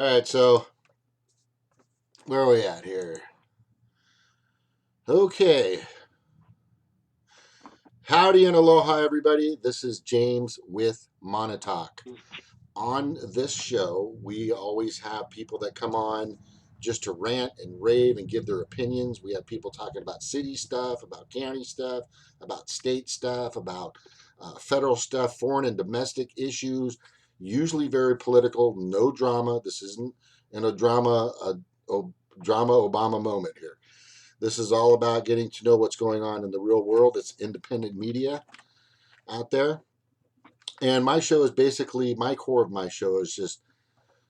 All right, so where are we at here? Okay. Howdy and aloha, everybody. This is James with Monotalk. On this show, we always have people that come on just to rant and rave and give their opinions. We have people talking about city stuff, about county stuff, about state stuff, about federal stuff, foreign and domestic issues, usually very political, no drama. This isn't in a drama Obama moment here. This is all about getting to know what's going on in the real world. It's independent media out there. And my show is basically, my core of my show is just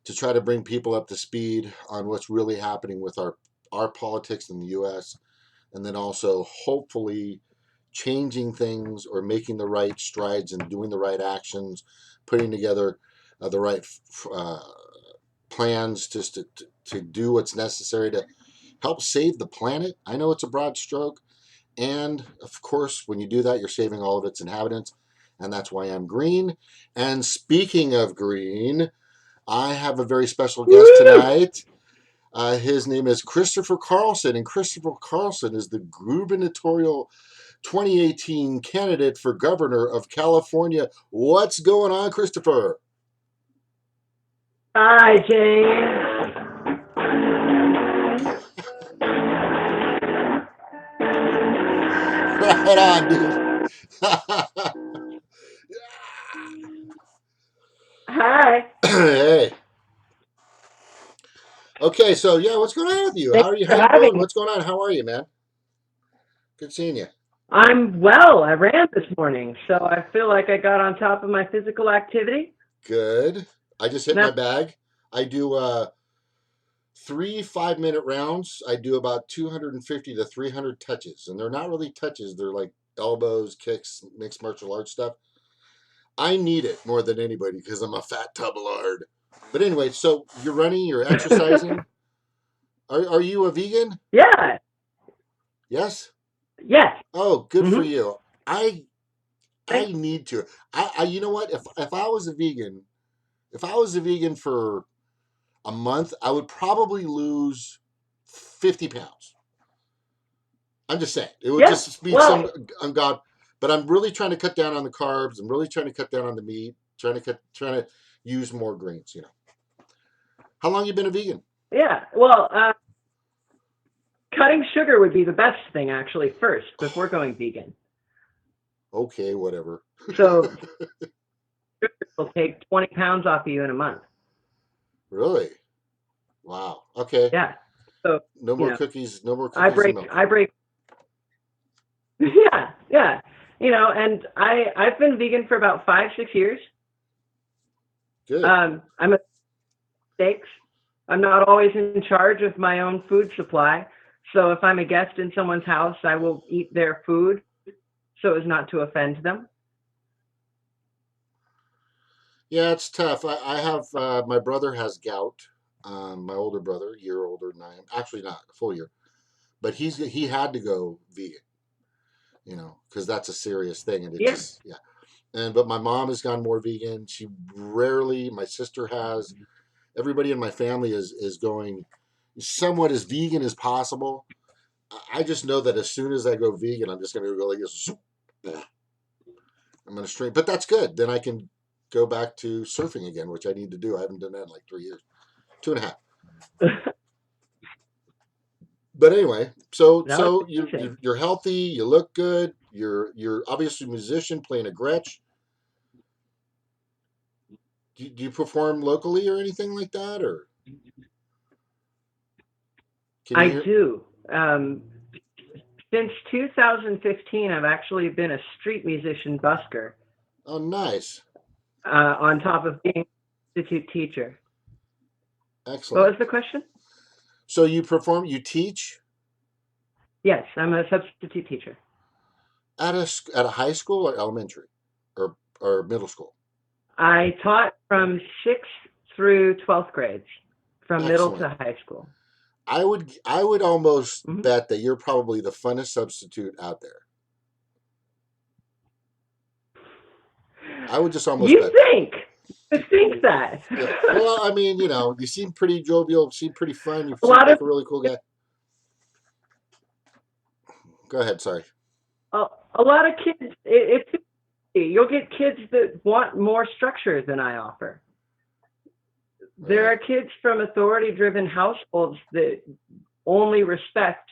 to try to bring people up to speed on what's really happening with our politics in the U.S. And then also hopefully changing things or making the right strides and doing the right actions, putting together the right plans just to do what's necessary to help save the planet. I know it's a broad stroke. And of course, when you do that, you're saving all of its inhabitants. And that's why I'm green. And speaking of green, I have a very special guest tonight. His name is Christopher Carlson. And Christopher Carlson is the gubernatorial 2018 candidate for governor of California. What's going on, Christopher? Hi, James. Right on, dude. Hi. Hey. Okay, so yeah, what's going on with you? How Thanks are you? How for you having doing? me. What's going on? How are you, man? Good seeing you. I'm well. I ran this morning, so I feel like I got on top of my physical activity. Good. I just hit my Now, bag. I do 3 5-minute rounds. I do about 250 to 300 touches, and they're not really touches. They're like elbows, kicks, mixed martial arts stuff. I need it more than anybody because I'm a fat tub of lard. But anyway, so you're running, you're exercising. Are you a vegan? yeah, Yes. yes. Oh, good for hmm you. I I Thanks. need to. I you know what? If I was a vegan, if I was a vegan for a month, I would probably lose 50 pounds. I'm just saying. It would Yeah. just be Well, some ungodly. But I'm really trying to cut down on the carbs. I'm really trying to cut down on the meat. Trying to use more greens. How long you been a vegan? yeah. Well, cutting sugar would be the best thing actually first before going vegan. Okay, whatever. So sugar will take 20 pounds off of you in a month. Really? Wow. Okay. Yeah. So No you more know, cookies. No more I cookies and break. milk. I break. Yeah. Yeah. And I've been vegan for about 5 6 years. Good. I'm a steaks. I'm not always in charge of my own food supply. So if I'm a guest in someone's house, I will eat their food so as not to offend them. Yeah, it's tough. I have my brother has gout. My older brother, a year older than I am. Actually, not a full year, but he had to go vegan. Because that's a serious thing, and it Yeah. just yeah. And but my mom has gone more vegan. She rarely. My sister has. Everybody in my family is going somewhat as vegan as possible. I just know that as soon as I go vegan, I'm just going to go like this. Zoop. I'm going to strain, but that's good. Then I can go back to surfing again, which I need to do. I haven't done that in like 3 years, 2.5. But anyway, so That was you're healthy. You look good. You're obviously a musician playing a Gretsch. Do you perform locally or anything like that, or can you I hear? do. Since 2015, I've actually been a street musician busker Oh, nice, on top of being a substitute teacher. What excellent. was the question? So you perform, you teach Yes, I'm a substitute teacher. at a high school or elementary, or middle school. I taught from 6th through 12th grades, from middle Excellent. to high school. I would almost hmm bet that you're probably the funnest substitute out there. I would just almost You bet that. think? would think that. Yeah. Well, I mean, you seem pretty jovial, seem pretty fun. You A seem lot like of a really cool guy. Go ahead. Sorry. a, a lot of kids. You'll get kids that want more structure than I offer. There Right. are kids from authority-driven households that only respect,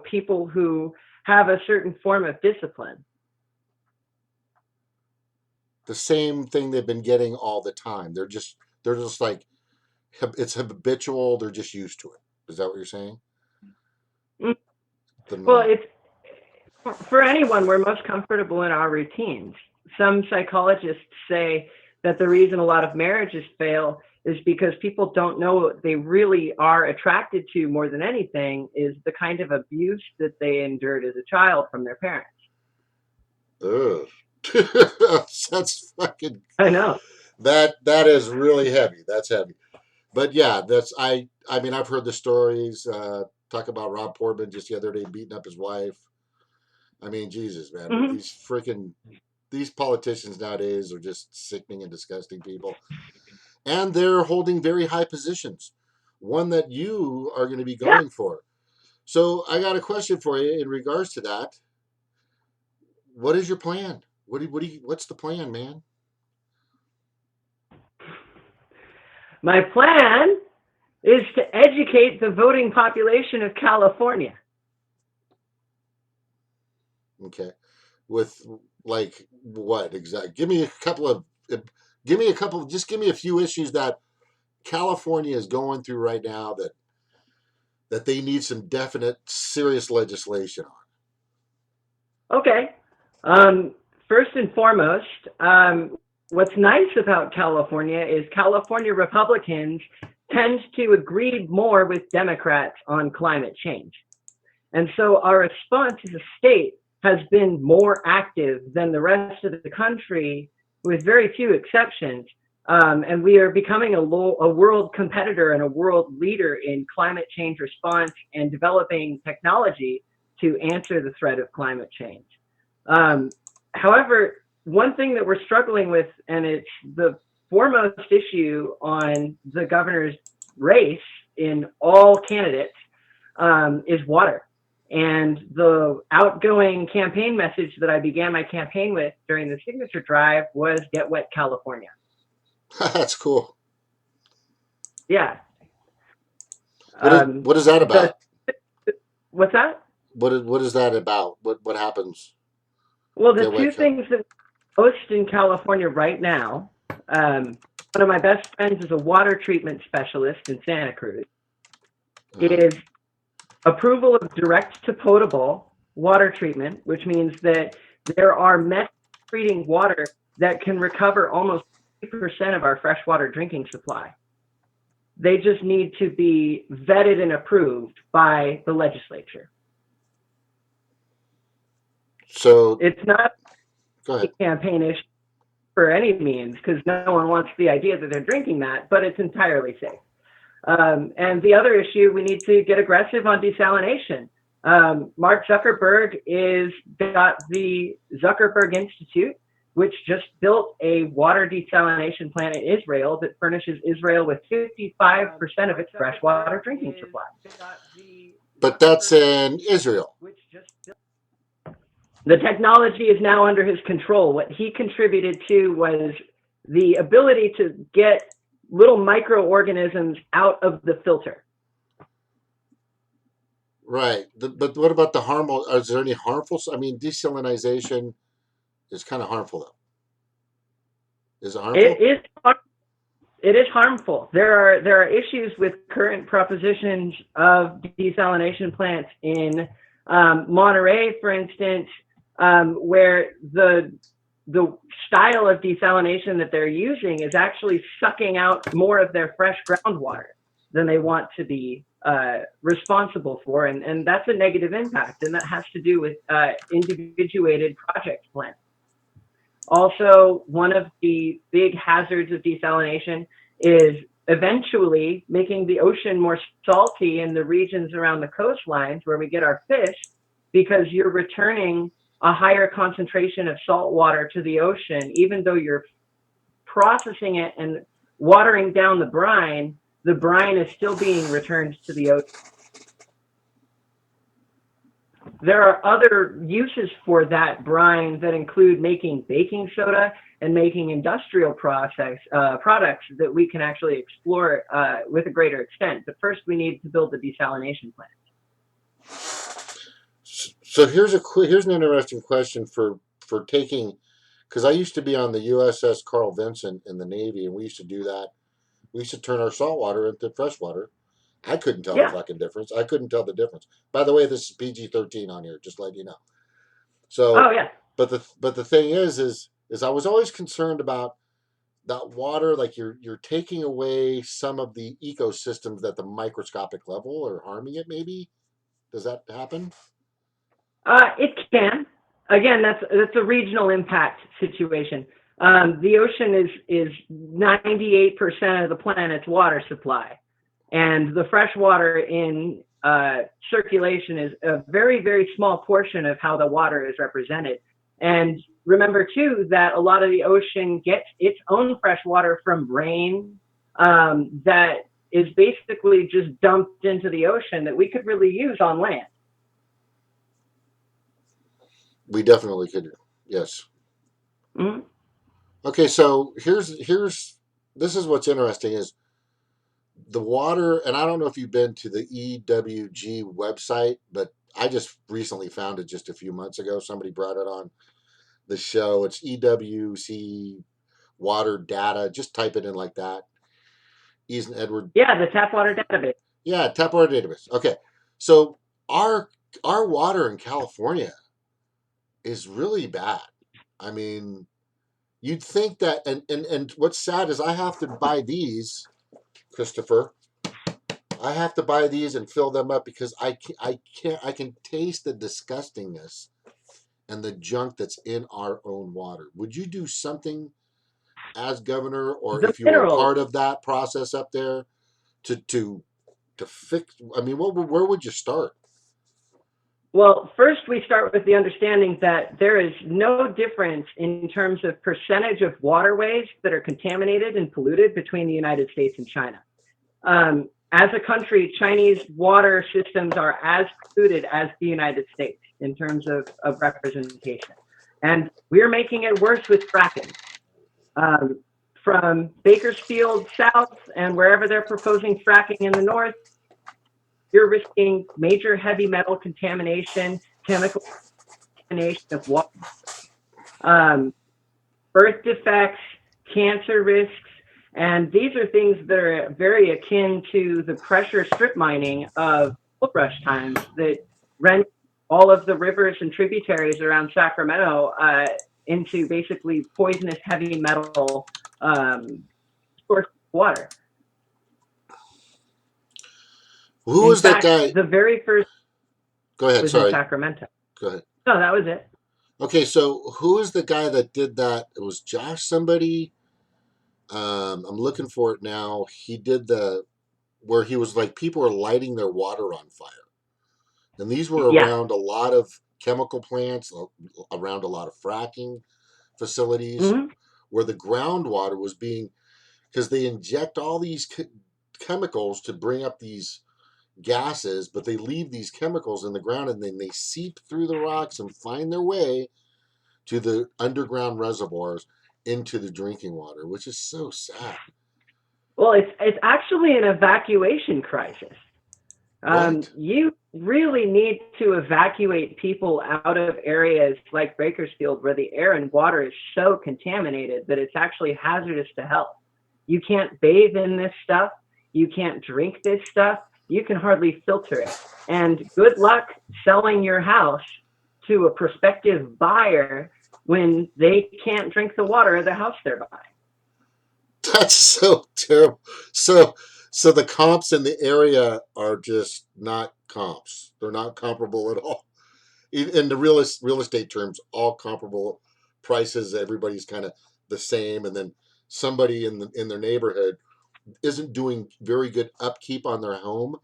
people who have a certain form of discipline. The same thing they've been getting all the time. They're just like it's habitual. They're just used to it. Is that what you're saying? Mm. The Well, norm. it's for anyone, we're most comfortable in our routines. Some psychologists say that the reason a lot of marriages fail is because people don't know what they really are attracted to more than anything is the kind of abuse that they endured as a child from their parents. Ugh. That's fucking I know. that is really heavy. That's heavy. But yeah, I mean I've heard the stories. Talk about Rob Portman just the other day beating up his wife. I mean, Jesus, man, Hmm. these politicians nowadays are just sickening and disgusting people, and they're holding very high positions. One that you are going to be Yeah. going for. So I got a question for you in regards to that. What is your plan? What's the plan, man? My plan is to educate the voting population of California. Okay, with like what exactly? Just give me a few issues that California is going through right now that they need some definite, serious legislation on. Okay. First and foremost, what's nice about California is California Republicans tend to agree more with Democrats on climate change. And so our response as a state has been more active than the rest of the country, with very few exceptions. And we are becoming a world competitor and a world leader in climate change response and developing technology to answer the threat of climate change. Um, However, one thing that we're struggling with, and it's the foremost issue on the governor's race in all candidates, is water. And the outgoing campaign message that I began my campaign with during the signature drive was "Get Wet, California." That's cool. Yeah. What is Um, what is that the about? What's that? What is that about? What happens? Well, the Get wet, two Cal. things that most in California right now. One of my best friends is a water treatment specialist in Santa Cruz. Uh-huh. Is approval of direct to potable water treatment, which means that there are methods of treating water that can recover almost 50% of our freshwater drinking supply. They just need to be vetted and approved by the legislature. So It's not go a ahead. campaign issue for any means because no one wants the idea that they're drinking that, but it's entirely safe. And the other issue, we need to get aggressive on desalination. Mark Zuckerberg is got the Zuckerberg Institute, which just built a water desalination plant in Israel that furnishes Israel with 55% of its freshwater drinking supply. But that's in Israel. The technology is now under his control. What he contributed to was the ability to get little microorganisms out of the filter. Right. But what about the harmful? Is there any harmful? I mean, desalinization is kind of harmful, though. Is it harmful? It is it is harmful. There are issues with current propositions of desalination plants in Monterey, for instance, where the style of desalination that they're using is actually sucking out more of their fresh groundwater than they want to be responsible for, and that's a negative impact, and that has to do with individuated project plans. Also, one of the big hazards of desalination is eventually making the ocean more salty in the regions around the coastlines where we get our fish because you're returning a higher concentration of salt water to the ocean, even though you're processing it and watering down the brine is still being returned to the ocean. There are other uses for that brine that include making baking soda and making industrial products that we can actually explore with a greater extent. But first, we need to build the desalination plant. So here's an interesting question for taking, because I used to be on the USS Carl Vinson in the Navy, and we used to do that. We used to turn our salt water into fresh water. I couldn't tell the Yeah. fucking difference. I couldn't tell the difference. By the way, this is PG-13 on here, just letting you know. Oh So, yeah. but the thing is I was always concerned about that water, like you're taking away some of the ecosystems at the microscopic level or harming it. Maybe does that happen? It can. Again, that's a regional impact situation. The ocean is 98% of the planet's water supply, and the fresh water in circulation is a very, very small portion of how the water is represented. And remember too that a lot of the ocean gets its own fresh water from rain that is basically just dumped into the ocean that we could really use on land. We definitely could. Yes. Mm-hmm. Okay. So here's this is what's interesting is the water, and I don't know if you've been to the EWG website, but I just recently found it just a few months ago. Somebody brought it on the show. It's EWC water data. Just type it in like that. Eason Edward. Yeah, the tap water database. Yeah, tap water database. Okay, so our our water in California is really bad. I mean, you'd think that, and what's sad is I have to buy these, Christopher. I have to buy these and fill them up because I can taste the disgustingness and the junk that's in our own water. Would you do something as governor, or The if you were a minerals. part of that process up there to fix? I mean, where would you start? Well, first we start with the understanding that there is no difference in terms of percentage of waterways that are contaminated and polluted between the United States and China. As a country, Chinese water systems are as polluted as the United States in terms of representation. And we're making it worse with fracking. Um, from Bakersfield south and wherever they're proposing fracking in the north, you're risking major heavy metal contamination, chemical contamination of water, um, birth defects, cancer risks, and these are things that are very akin to the pressure strip mining of gold rush times that rent all of the rivers and tributaries around Sacramento into basically poisonous heavy metal source of water. Who In was that fact, guy? the very first Go ahead. was in Sorry. Sacramento. Go ahead. No, that was it. Okay, so who is the guy that did that? It was Josh somebody. I'm looking for it now. He did the where he was like people were lighting their water on fire, and these were Yeah. around a lot of chemical plants, around a lot of fracking facilities, Mm-hmm. where the groundwater was being, because they inject all these chemicals to bring up these gases, but they leave these chemicals in the ground and then they seep through the rocks and find their way to the underground reservoirs into the drinking water, which is so sad. Well, it's actually an evacuation crisis. What? You really need to evacuate people out of areas like Bakersfield where the air and water is so contaminated that it's actually hazardous to health. You can't bathe in this stuff. You can't drink this stuff. You can hardly filter it. And good luck selling your house to a prospective buyer when they can't drink the water of the house they're buying. That's so terrible. So the comps in the area are just not comps. They're not comparable at all. In the real estate terms, all comparable prices. Everybody's kind of the same, and then somebody in their neighborhood isn't doing very good upkeep on their home,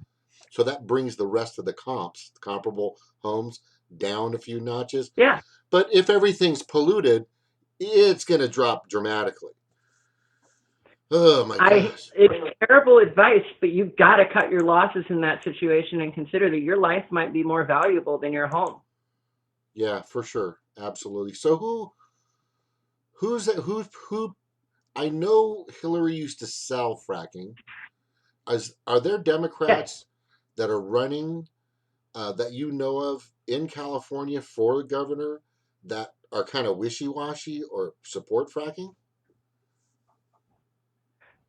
so that brings the rest of the comps, comparable homes, down a few notches. Yeah. But if everything's polluted, it's going to drop dramatically. Oh my I gosh. it's terrible advice, but you've got to cut your losses in that situation and consider that your life might be more valuable than your home. Yeah, for sure. Absolutely. So who's that who I know Hillary used to sell fracking. Are there Yes. Democrats that are running that you know of in California for the governor that are kind of wishy-washy or support fracking?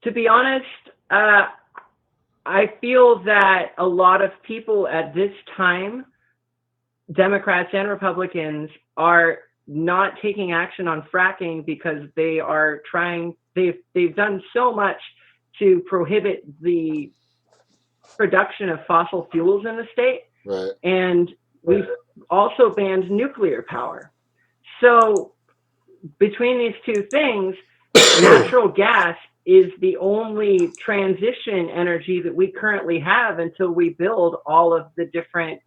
To be honest, uh, I feel that a lot of people at this time, Democrats and Republicans, are not taking action on fracking because they are trying. They've done so much to prohibit the production of fossil fuels in the state, Right. and we've also banned nuclear power. So between these two things, natural gas is the only transition energy that we currently have until we build all of the different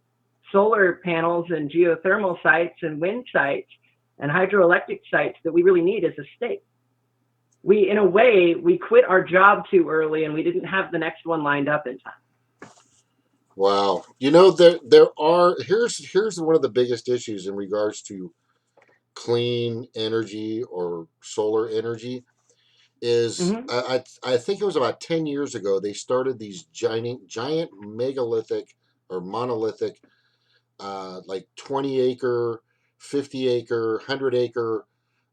solar panels and geothermal sites and wind sites and hydroelectric sites that we really need as a state. We, in a way, we quit our job too early and we didn't have the next one lined up in time. Wow. You know, there are here's one of the biggest issues in regards to clean energy or solar energy is Mm-hmm. I think it was about 10 years ago they started these giant megalithic or monolithic like 20 acre, 50 acre, 100 acre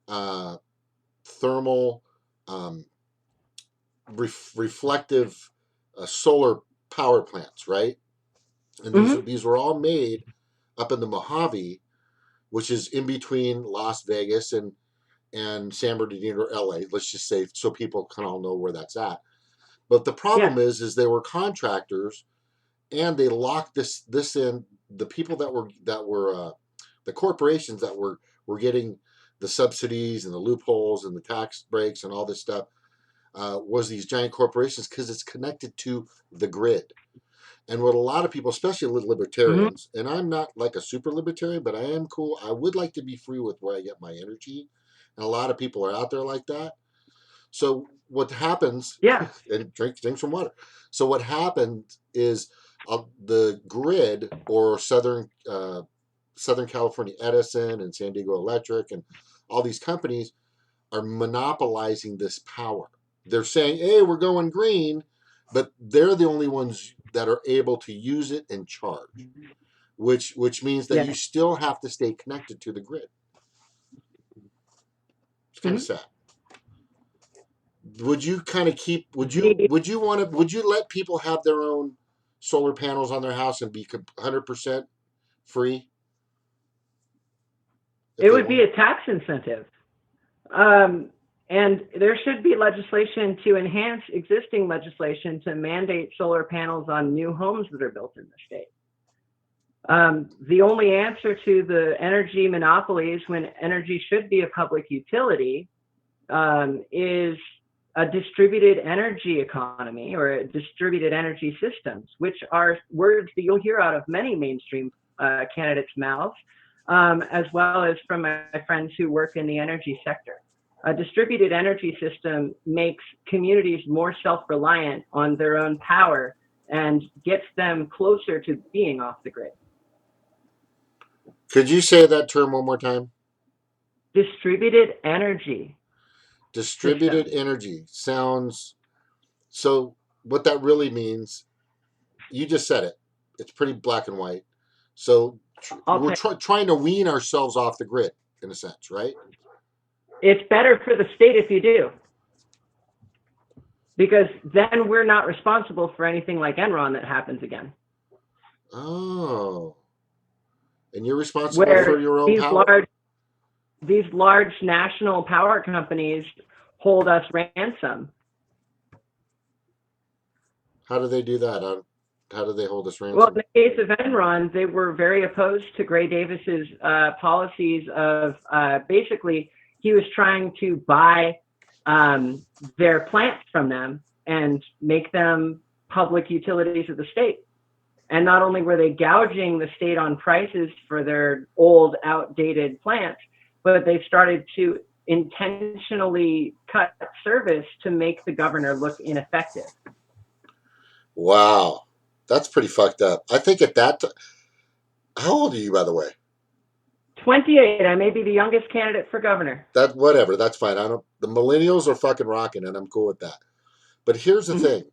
uh, thermal um, reflective solar power plants, right? And Mm-hmm. these were all made up in the Mojave, which is in between Las Vegas and San Bernardino or LA. Let's just say so people can all know where that's at. But the Yeah. problem is they were contractors and they locked this in. The people that were the corporations that were getting the subsidies and the loopholes and the tax breaks and all this stuff was these giant corporations because it's connected to the grid. And what a lot of people, especially Mm-hmm. libertarians, and I'm not like a super libertarian, but I am cool. I would like to be free with where I get my energy. And a lot of people are out there like that. So what happens, Yeah. and drink some water. So what happened is the grid or Southern California Edison and San Diego Electric and all these companies are monopolizing this power. They're saying, "Hey, we're going green," but they're the only ones that are able to use it and charge, which means that you Yeah. still have to stay connected to the grid. It's kind of Mm-hmm. sad. Would you kind of keep? Would you The would you want to? Would you let people have their own solar panels on their house and be 100% free if It they would be want? a tax incentive. Um, and there should be legislation to enhance existing legislation to mandate solar panels on new homes that are built in the state. The only answer to the energy monopolies when energy should be a public utility is a distributed energy economy or distributed energy systems, which are words that you'll hear out of many mainstream candidates' mouths, as well as from my friends who work in the energy sector. A distributed energy system makes communities more self-reliant on their own power and gets them closer to being off the grid. Could you say that term one more time? Distributed energy Distributed systems. energy sounds so. What that really means, you just said it. It's pretty black and white. So I'll we're tell trying to wean ourselves off the grid in a sense, right? you, it's better for the state if you do, because then we're not responsible for anything like Enron that happens again, Oh, and you're responsible for where your own these power? large these large national power companies hold us ransom. How do they do that? How do they hold us Well, in ransom? the case of Enron, they were very opposed to Gray Davis's policies of basically he was trying to buy um, their plants from them and make them public utilities of the state. And not only were they gouging the state on prices for their old, outdated plants, but they started to intentionally cut service to make the governor look ineffective. Wow, that's pretty fucked up. I think at that. How old are you, by the way? 28. I may be the youngest candidate for governor. That whatever. That's fine. I don't. The millennials are fucking rocking, and I'm cool with that. But here's the thing.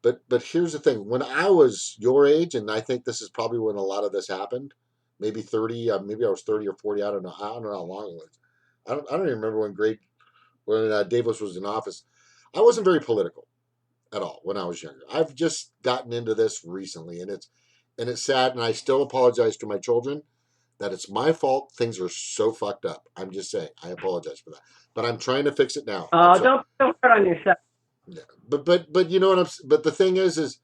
But here's the thing. When I was your age, and I think this is probably when a lot of this happened. Maybe 30. Maybe I was 30 or 40. I don't know. I don't know how long it was. I don't even remember when Davis was in office. I wasn't very political at all when I was younger. I've just gotten into this recently, and it's sad, and I still apologize to my children that it's my fault. Things are so fucked up. I'm just saying. I apologize for that, but I'm trying to fix it now. Don't start on yourself. Yeah, but you know what I'm. But the thing is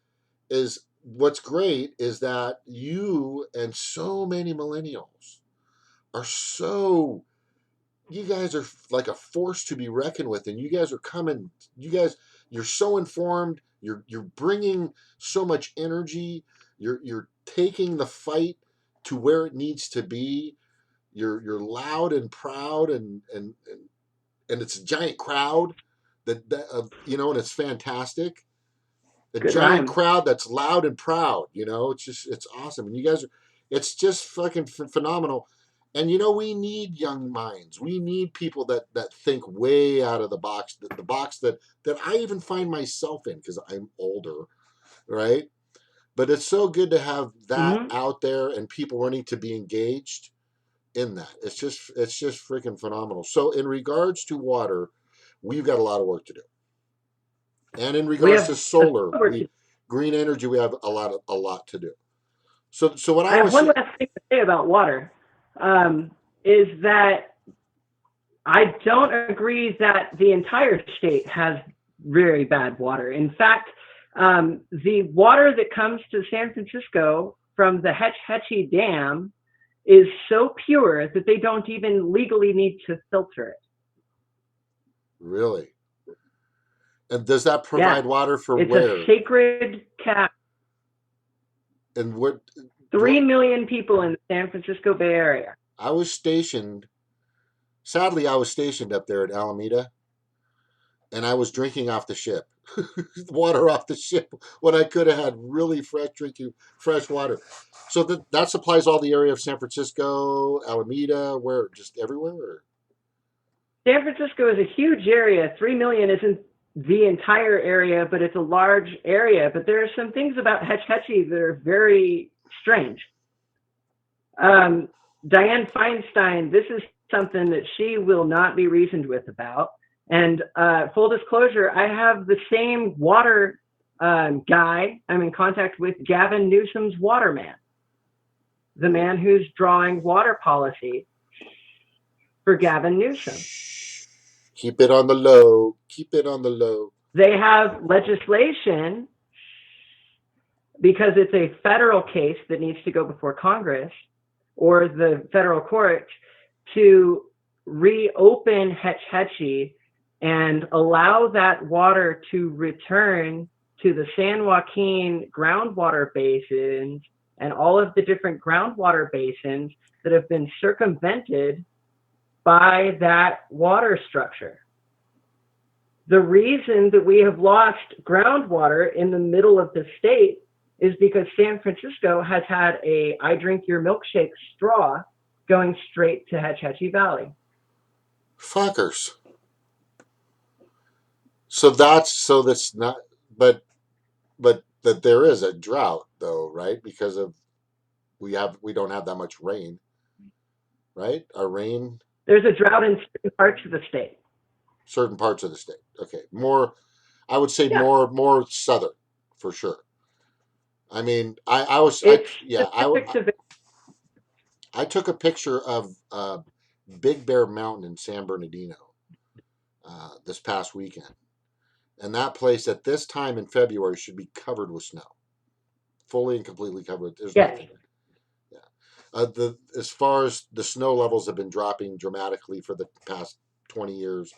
what's great is that you and so many millennials are so. You guys are like a force to be reckoned with, and you guys are coming. You're so informed. You're bringing so much energy. You're taking the fight to where it needs to be. You're loud and proud, and it's a giant crowd and it's fantastic. A Good giant rhyme. crowd that's loud and proud. It's awesome, and you guys are. It's just fucking phenomenal. And we need young minds. We need people that think way out of the box. The box that I even find myself in because I'm older, right? But it's so good to have that Mm-hmm. out there and people wanting to be engaged in that. It's just freaking phenomenal. So in regards to water, we've got a lot of work to do. And in We regards have to solar, work to do. green energy, we have a lot to do. So what I I have was one last thing to say about water. Is that I don't agree that the entire state has very bad water. In fact, the water that comes to San Francisco from the Hetch Hetchy Dam is so pure that they don't even legally need to filter it. really. And does that Yeah, provide water for it's a where? sacred cow. And what? 3 million people in the San Francisco Bay Area. I was stationed. Sadly, I was stationed up there at Alameda, and I was drinking off the ship, water off the ship, when I could have had really fresh water. So that supplies all the area of San Francisco, Alameda, where just everywhere. San Francisco is a huge area. 3 million isn't the entire area, but it's a large area. But there are some things about Hetch Hetchy that are very strange. Um, Dianne Feinstein, this is something that she will not be reasoned with about. And full disclosure, I have the same water guy. I'm in contact with Gavin Newsom's waterman, the man who's drawing water policy for Gavin Newsom. Shh. Keep it on the low. Keep it on the low. They have legislation because it's a federal case that needs to go before Congress or the federal court to reopen Hetch Hetchy and allow that water to return to the San Joaquin groundwater basins and all of the different groundwater basins that have been circumvented by that water structure. The reason that we have lost groundwater in the middle of the state is because San Francisco has had a I drink your milkshake straw going straight to Hetch Hetchy Valley. Fuckers. So that's not. But that there is a drought though, right? Because of we don't have that much rain, right? Our rain, There's a drought in certain parts of the state. certain parts of the state. Okay, more. I would say Yeah, more southern, for sure. I mean, I was I it's yeah specific to. I took a picture of Big Bear Mountain in San Bernardino this past weekend, and that place at this time in February should be covered with snow, fully and completely covered. There's Yes, nothing. Yeah. The As far as the snow levels have been dropping dramatically for the past 20 years.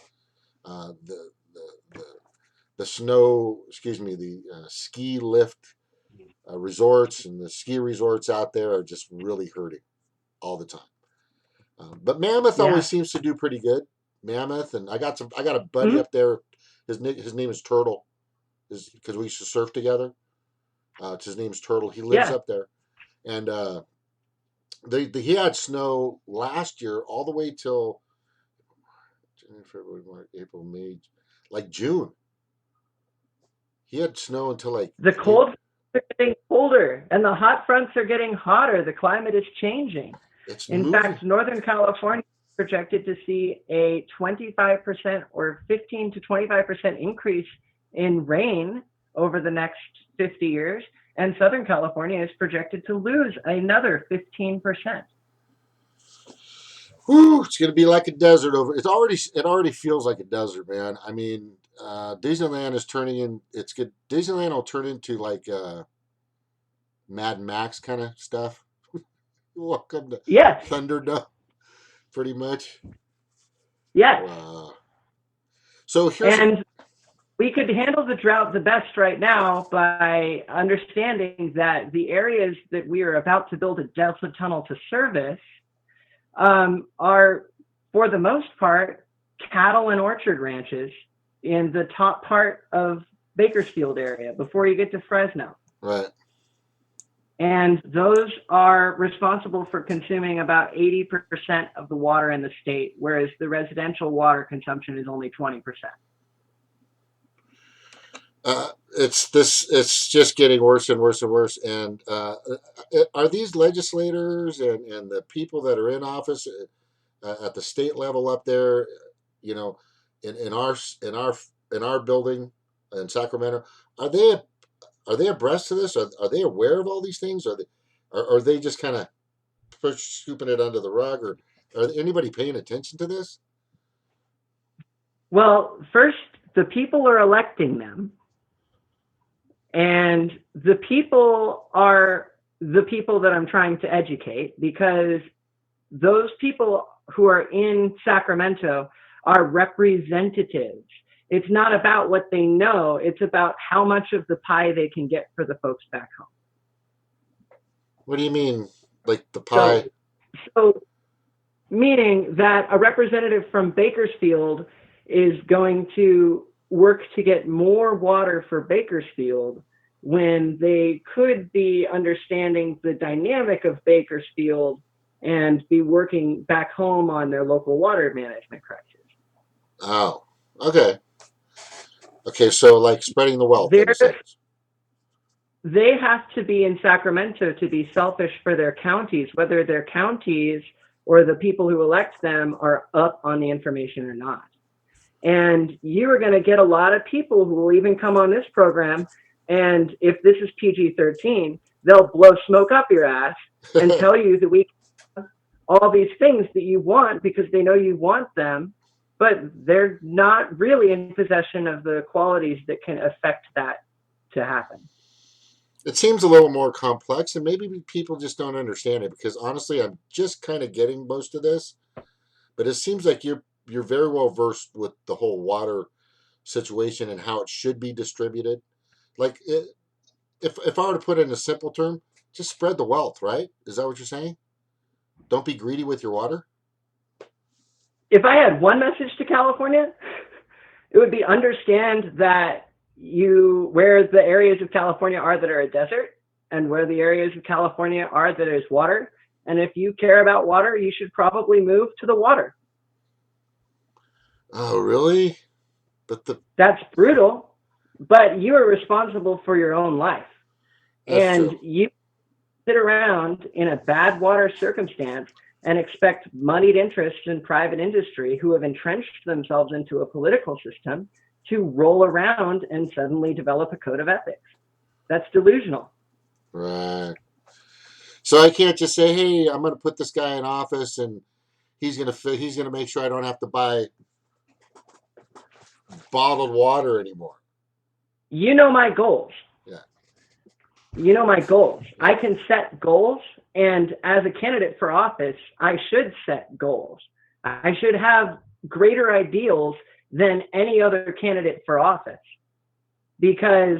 The snow, excuse me, the ski lift resorts and the ski resorts out there are just really hurting all the time. But Mammoth always yeah. seems to do pretty good. Mammoth, and I got a buddy Mhm. up there. His name is Turtle, is because we used to surf together. His name's Turtle. He lives Yeah. up there, and he had snow last year all the way till January, February, March, April, May, like June. He had snow until like The cold are getting colder and the hot fronts are getting hotter. The climate is changing. it's In moving. fact, Northern California is projected to see a 25% or 15 to 25% increase in rain over the next 50 years. And Southern California is projected to lose another 15%. Whew, it's gonna be like a desert over. It already feels like a desert, man. I mean, Disneyland is turning in. It's good. Disneyland will turn into like Mad Max kind of stuff. Welcome to Yes, Thunderdome, pretty much. yes. Wow. So here's a And we could handle the drought the best right now by understanding that the areas that we are about to build a Delta tunnel to service are, for the most part, cattle and orchard ranches in the top part of Bakersfield area before you get to Fresno. right. And those are responsible for consuming about 80% of the water in the state, whereas the residential water consumption is only 20%. It's this. It's just getting worse and worse and worse. And are these legislators and the people that are in office at the state level up there, you know, in our building in Sacramento, are they are they abreast to this? Are they aware of all these things? Are they just kind of scooping it under the rug, or are anybody paying attention to this? Well, first, the people are electing them, and the people are the people that I'm trying to educate because those people who are in Sacramento are representatives. It's not about what they know, it's about how much of the pie they can get for the folks back home. What do you mean, like the So, pie? so meaning that a representative from Bakersfield is going to work to get more water for Bakersfield when they could be understanding the dynamic of Bakersfield and be working back home on their local water management crisis. Oh, okay, okay. So like spreading the wealth in a They're, sense. they have to be in Sacramento to be selfish for their counties, whether their counties or the people who elect them are up on the information or not. And you are going to get a lot of people who will even come on this program. And if this is PG-13, they'll blow smoke up your ass and tell you that we have all these things that you want because they know you want them, but they're not really in possession of the qualities that can affect that to happen. It seems a little more complex, and maybe people just don't understand it because honestly, I'm just kind of getting most of this. But it seems like you're very well versed with the whole water situation and how it should be distributed. Like if I were to put it in a simple term, just spread the wealth, right? Is that what you're saying? Don't be greedy with your water. If I had one message to California, it would be understand that where the areas of California are that are a desert and where the areas of California are that is water. And if you care about water, you should probably move to the water. Oh, really? But the That's brutal, but you are responsible for your own life. that's And true. you sit around in a bad water circumstance and expect moneyed interests in private industry who have entrenched themselves into a political system to roll around and suddenly develop a code of ethics. That's delusional. Right. So I can't just say, "Hey, I'm going to put this guy in office, and he's going to make sure I don't have to buy bottled water anymore." You know my goals. Yeah. You know my goals. Yeah. I can set goals, and as a candidate for office, I should set goals. I should have greater ideals than any other candidate for office because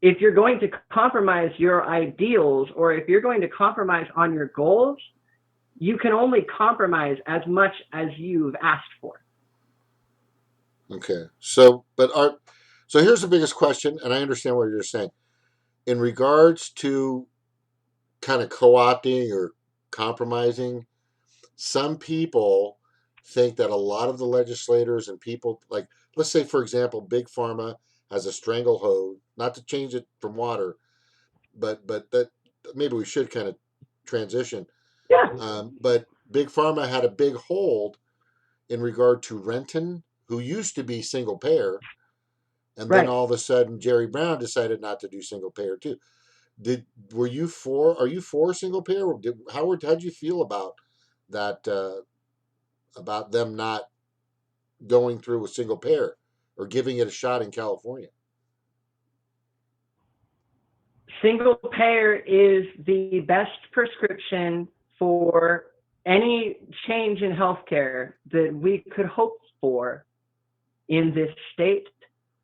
if you're going to compromise your ideals or if you're going to compromise on your goals, you can only compromise as much as you've asked for. Okay. So here's the biggest question, and I understand what you're saying in regards to kind of co-opting or compromising. Some people think that a lot of the legislators and people, like, let's say, for example, Big Pharma has a stranglehold, not to change it from water, but that maybe we should kind of transition. Yeah, But Big Pharma had a big hold in regard to Renton, who used to be single payer, and then right. all of a sudden Jerry Brown decided not to do single payer too. Did were you for? Are you for single payer? Or how'd you feel about that? About them not going through with single payer or giving it a shot in California? Single payer is the best prescription for any change in healthcare that we could hope for in this state,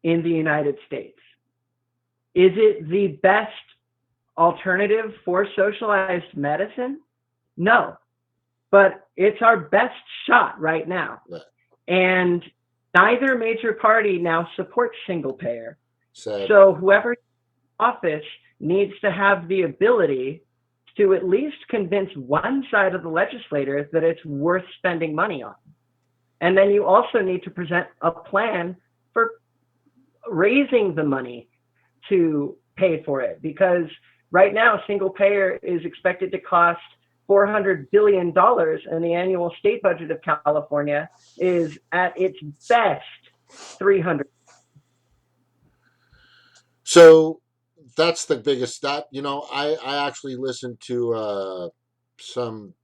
in the United States. Is it the best alternative for socialized medicine? No, but it's our best shot right now. Right. And neither major party now supports single payer. Sad. So whoever office needs to have the ability to at least convince one side of the legislature that it's worth spending money on. And then you also need to present a plan for raising the money to pay for it, because right now single payer is expected to cost $400 billion, and the annual state budget of California is at its best 300. So that's the biggest. That I actually listened to some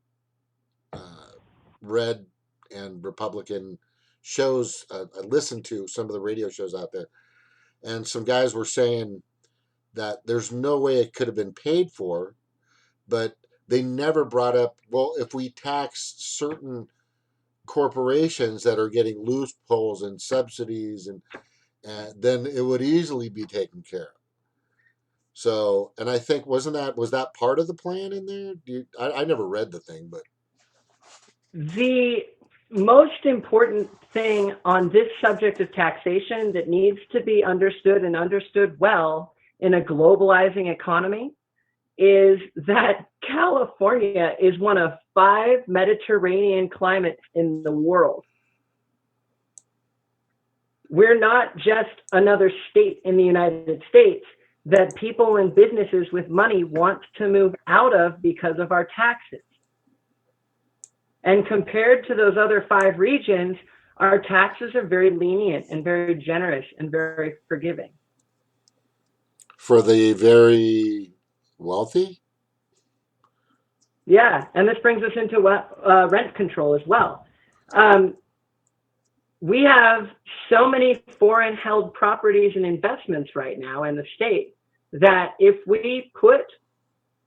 uh, red and Republican shows. I listened to some of the radio shows out there, and some guys were saying that there's no way it could have been paid for, but they never brought up, well, if we tax certain corporations that are getting loopholes and subsidies, and then it would easily be taken care of. So, and I think was that part of the plan in there? I never read the thing, but The most important thing on this subject of taxation that needs to be understood and understood well in a globalizing economy is that California is one of 5 Mediterranean climates in the world. We're not just another state in the United States that people and businesses with money want to move out of because of our taxes. And compared to those other 5 regions, our taxes are very lenient and very generous and very forgiving. for the very wealthy. Yeah, and this brings us into rent control as well. Um, we have so many foreign held properties and investments right now in the state that if we put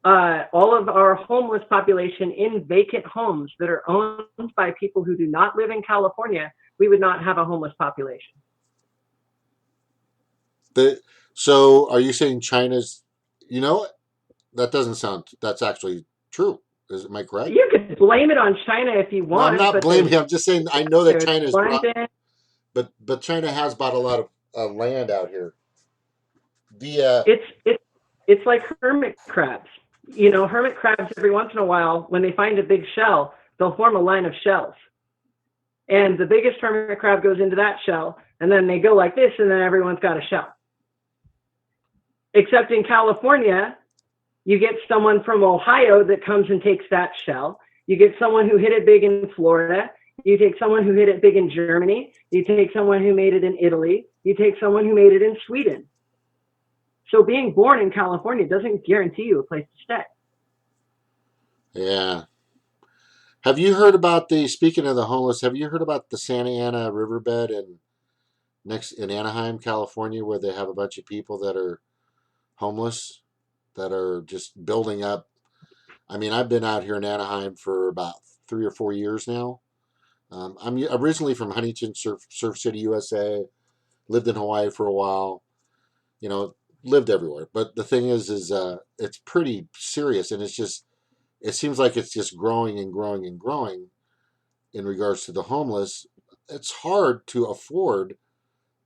all of our homeless population in vacant homes that are owned by people who do not live in California, we would not have a homeless population. The so are you saying China's? You know that doesn't sound. That's actually true. Am I correct? You could blame it on China if you No, I'm want, not but blaming. I'm just saying I know that there's China's brought, London. but China has bought a lot of land out here. The It's like hermit crabs. You know, hermit crabs every once in a while, when they find a big shell, they'll form a line of shells. And the biggest hermit crab goes into that shell, and then they go like this, and then everyone's got a shell. Except in California, you get someone from Ohio that comes and takes that shell. You get someone who hit it big in Florida. You take someone who hit it big in Germany. You take someone who made it in Italy. You take someone who made it in Sweden. So being born in California doesn't guarantee you a place to stay. yeah. Have you heard about the? Speaking of the homeless, have you heard about the Santa Ana riverbed in Anaheim, California, where they have a bunch of people that are homeless that are just building up. I mean, I've been out here in Anaheim for about 3 or 4 years now. I'm originally from Huntington, Surf City, USA. Lived in Hawaii for a while. You know, lived everywhere. But the thing is it's pretty serious, and it seems like it's just growing and growing and growing in regards to the homeless. It's hard to afford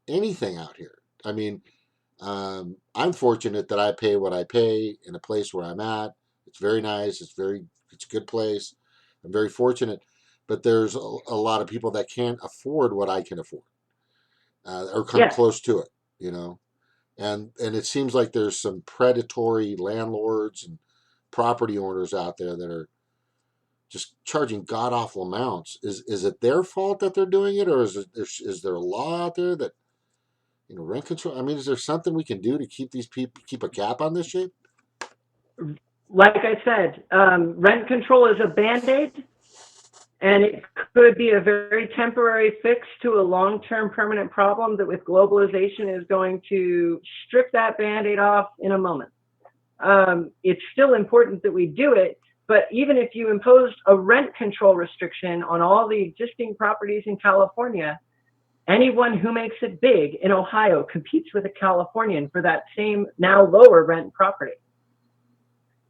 anything out here. I mean, I'm fortunate that I pay what I pay in a place where I'm at. It's very nice. It's a good place. I'm very fortunate, but there's a lot of people that can't afford what I can afford, or come Yeah. close to it. You know, and it seems like there's some predatory landlords and property owners out there that are just charging god awful amounts. Is it their fault that they're doing it, or is there a law out there that, rent control? I mean, is there something we can do to keep these people, keep a cap on this shit? Like I said, rent control is a band-aid, and it could be a very temporary fix to a long-term permanent problem that with globalization is going to strip that band-aid off in a moment. It's still important that we do it, but even if you imposed a rent control restriction on all the existing properties in California, anyone who makes it big in Ohio competes with a Californian for that same now lower rent property.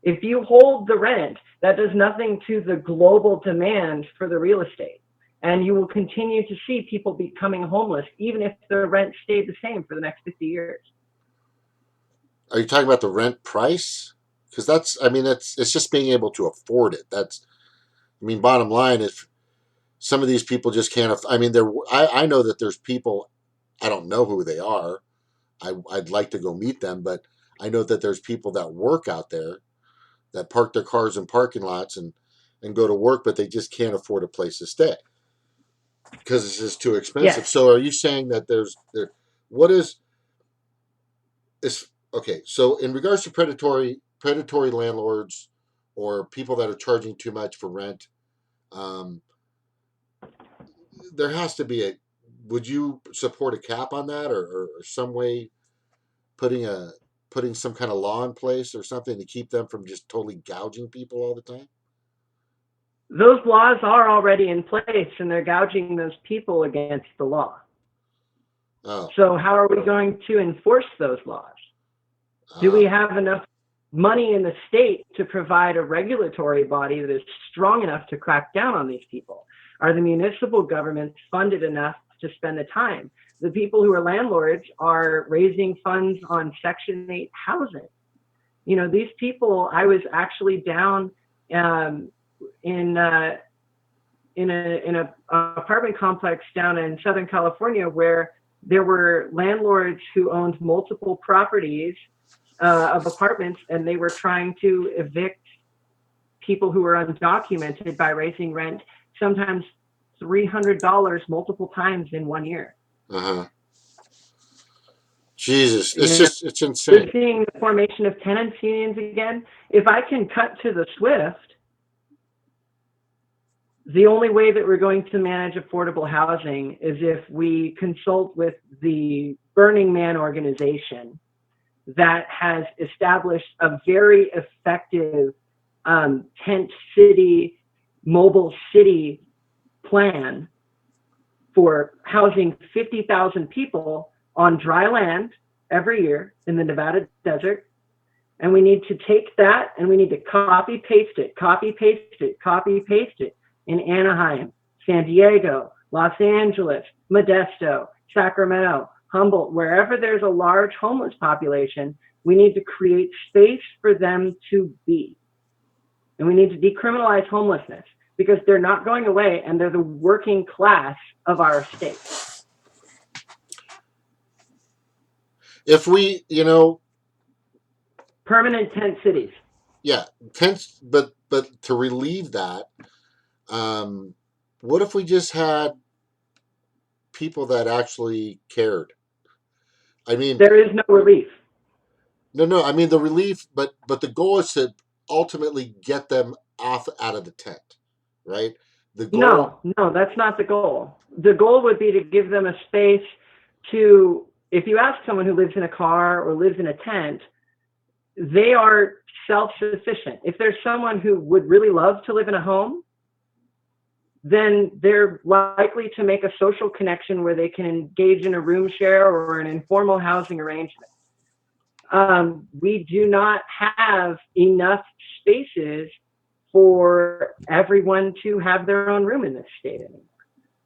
If you hold the rent, that does nothing to the global demand for the real estate. And you will continue to see people becoming homeless, even if the rent stayed the same for the next 50 years. Are you talking about the rent price? Because I mean, it's just being able to afford it. I mean, bottom line, if some of these people just can't, I mean, I know that there's people, I don't know who they are. I'd like to go meet them, but I know that there's people that work out there that park their cars in parking lots and go to work, but they just can't afford a place to stay because it's just too Yes. expensive. So are you saying that what is okay? So in regards to predatory landlords or people that are charging too much for rent, um, there has to be a. Would you support a cap on that, or some way putting a putting some kind of law in place or something to keep them from just totally gouging people all the time? Those laws are already in place, and they're gouging those people against the law. Oh, So how are we going to enforce those laws? Do we ah, have enough money in the state to provide a regulatory body that is strong enough to crack down on these people? Are the municipal governments funded enough to spend the time? The people who are landlords are raising funds on Section 8 housing. These people, I was actually down in a apartment complex down in Southern California where there were landlords who owned multiple properties of apartments, and they were trying to evict people who were undocumented by raising rent, sometimes $300 multiple times in 1 year. uh-huh. Jesus, You know, it's we're insane. seeing the formation of tenants unions again. If I can cut to the swift, the only way that we're going to manage affordable housing is if we consult with the Burning Man organization that has established a very effective tent city, mobile city plan for housing 50,000 people on dry land every year in the Nevada desert. And we need to take that and we need to copy paste it in Anaheim, San Diego, Los Angeles, Modesto, Sacramento, Humboldt, wherever there's a large homeless population. We need to create space for them to be. And we need to decriminalize homelessness because they're not going away, and they're the working class of our state. If we, Permanent tent cities. yeah, but to relieve that, um, what if we just had people that actually cared? I mean, There is no relief. no. I mean the relief, but the goal is to ultimately get them off out of the tent, right? The goal. No, that's not the goal. The goal would be to give them a space to, if you ask someone who lives in a car or lives in a tent, they are self-sufficient. If there's someone who would really love to live in a home, then they're likely to make a social connection where they can engage in a room share or an informal housing arrangement. We do not have enough spaces for everyone to have their own room in this state anymore.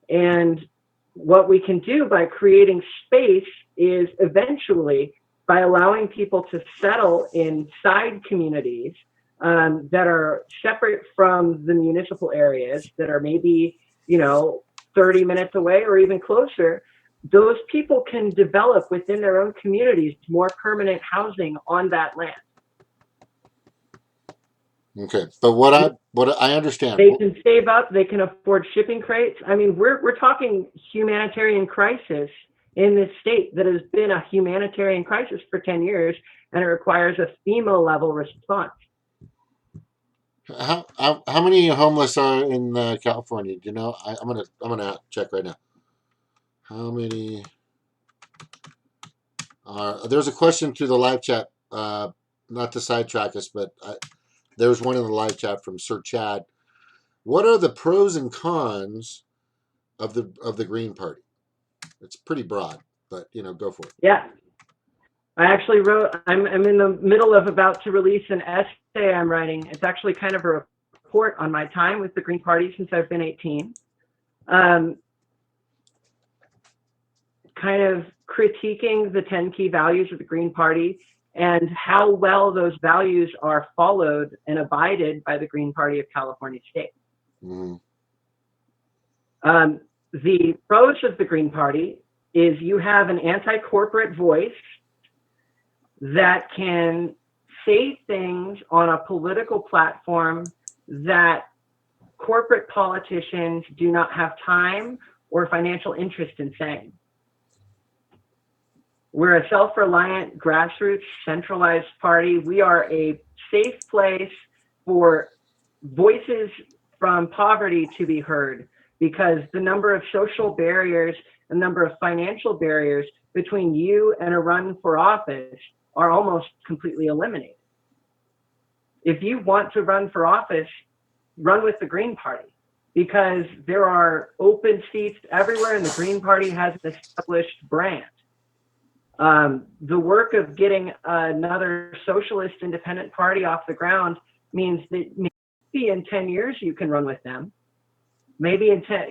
And what we can do by creating space is eventually by allowing people to settle in side communities that are separate from the municipal areas, that are maybe, 30 minutes away or even closer. Those people can develop within their own communities more permanent housing on that land. Okay, but what I understand. They can save up. They can afford shipping crates. I mean, we're talking humanitarian crisis in this state that has been a humanitarian crisis for 10 years, and it requires a FEMA level response. How many homeless are in California? Do you know? I'm gonna check right now. How many are? There's a question to the live chat. Not to sidetrack us, but there was one in the live chat from Sir Chad. What are the pros and cons of the Green Party? It's pretty broad, but go for it. Yeah, I actually wrote. I'm in the middle of about to release an essay I'm writing. It's actually kind of a report on my time with the Green Party since I've been 18. Kind of critiquing the 10 key values of the Green Party and how well those values are followed and abided by the Green Party of California State. Mm-hmm. The pros of the Green Party is you have an anti-corporate voice that can say things on a political platform that corporate politicians do not have time or financial interest in saying. We're a self-reliant, grassroots, centralized party. We are a safe place for voices from poverty to be heard, because the number of social barriers, the number of financial barriers between you and a run for office are almost completely eliminated. If you want to run for office, run with the Green Party, because there are open seats everywhere and the Green Party has an established brand. The work of getting another socialist independent party off the ground means that maybe in 10 years you can run with them. Maybe in 10,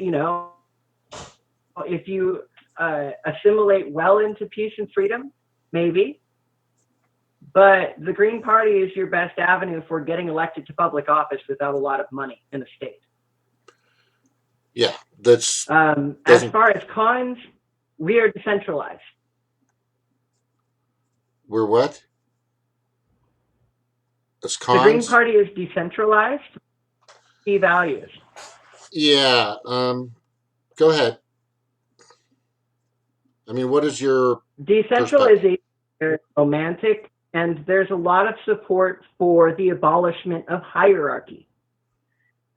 if you assimilate well into peace and freedom, maybe. But the Green Party is your best avenue for getting elected to public office without a lot of money in the state. Yeah, that's. As far as cons, we are decentralized. We're what? As cons? The Green Party is decentralized. Key values. Yeah. Go ahead. I mean, what is your decentralization? Is romantic, and there's a lot of support for the abolishment of hierarchy.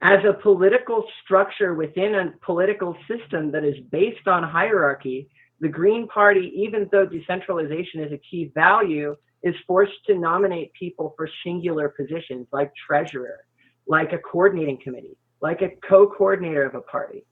As a political structure within a political system that is based on hierarchy, the Green Party, even though decentralization is a key value, is forced to nominate people for singular positions like treasurer, like a coordinating committee, like a co-coordinator of a party.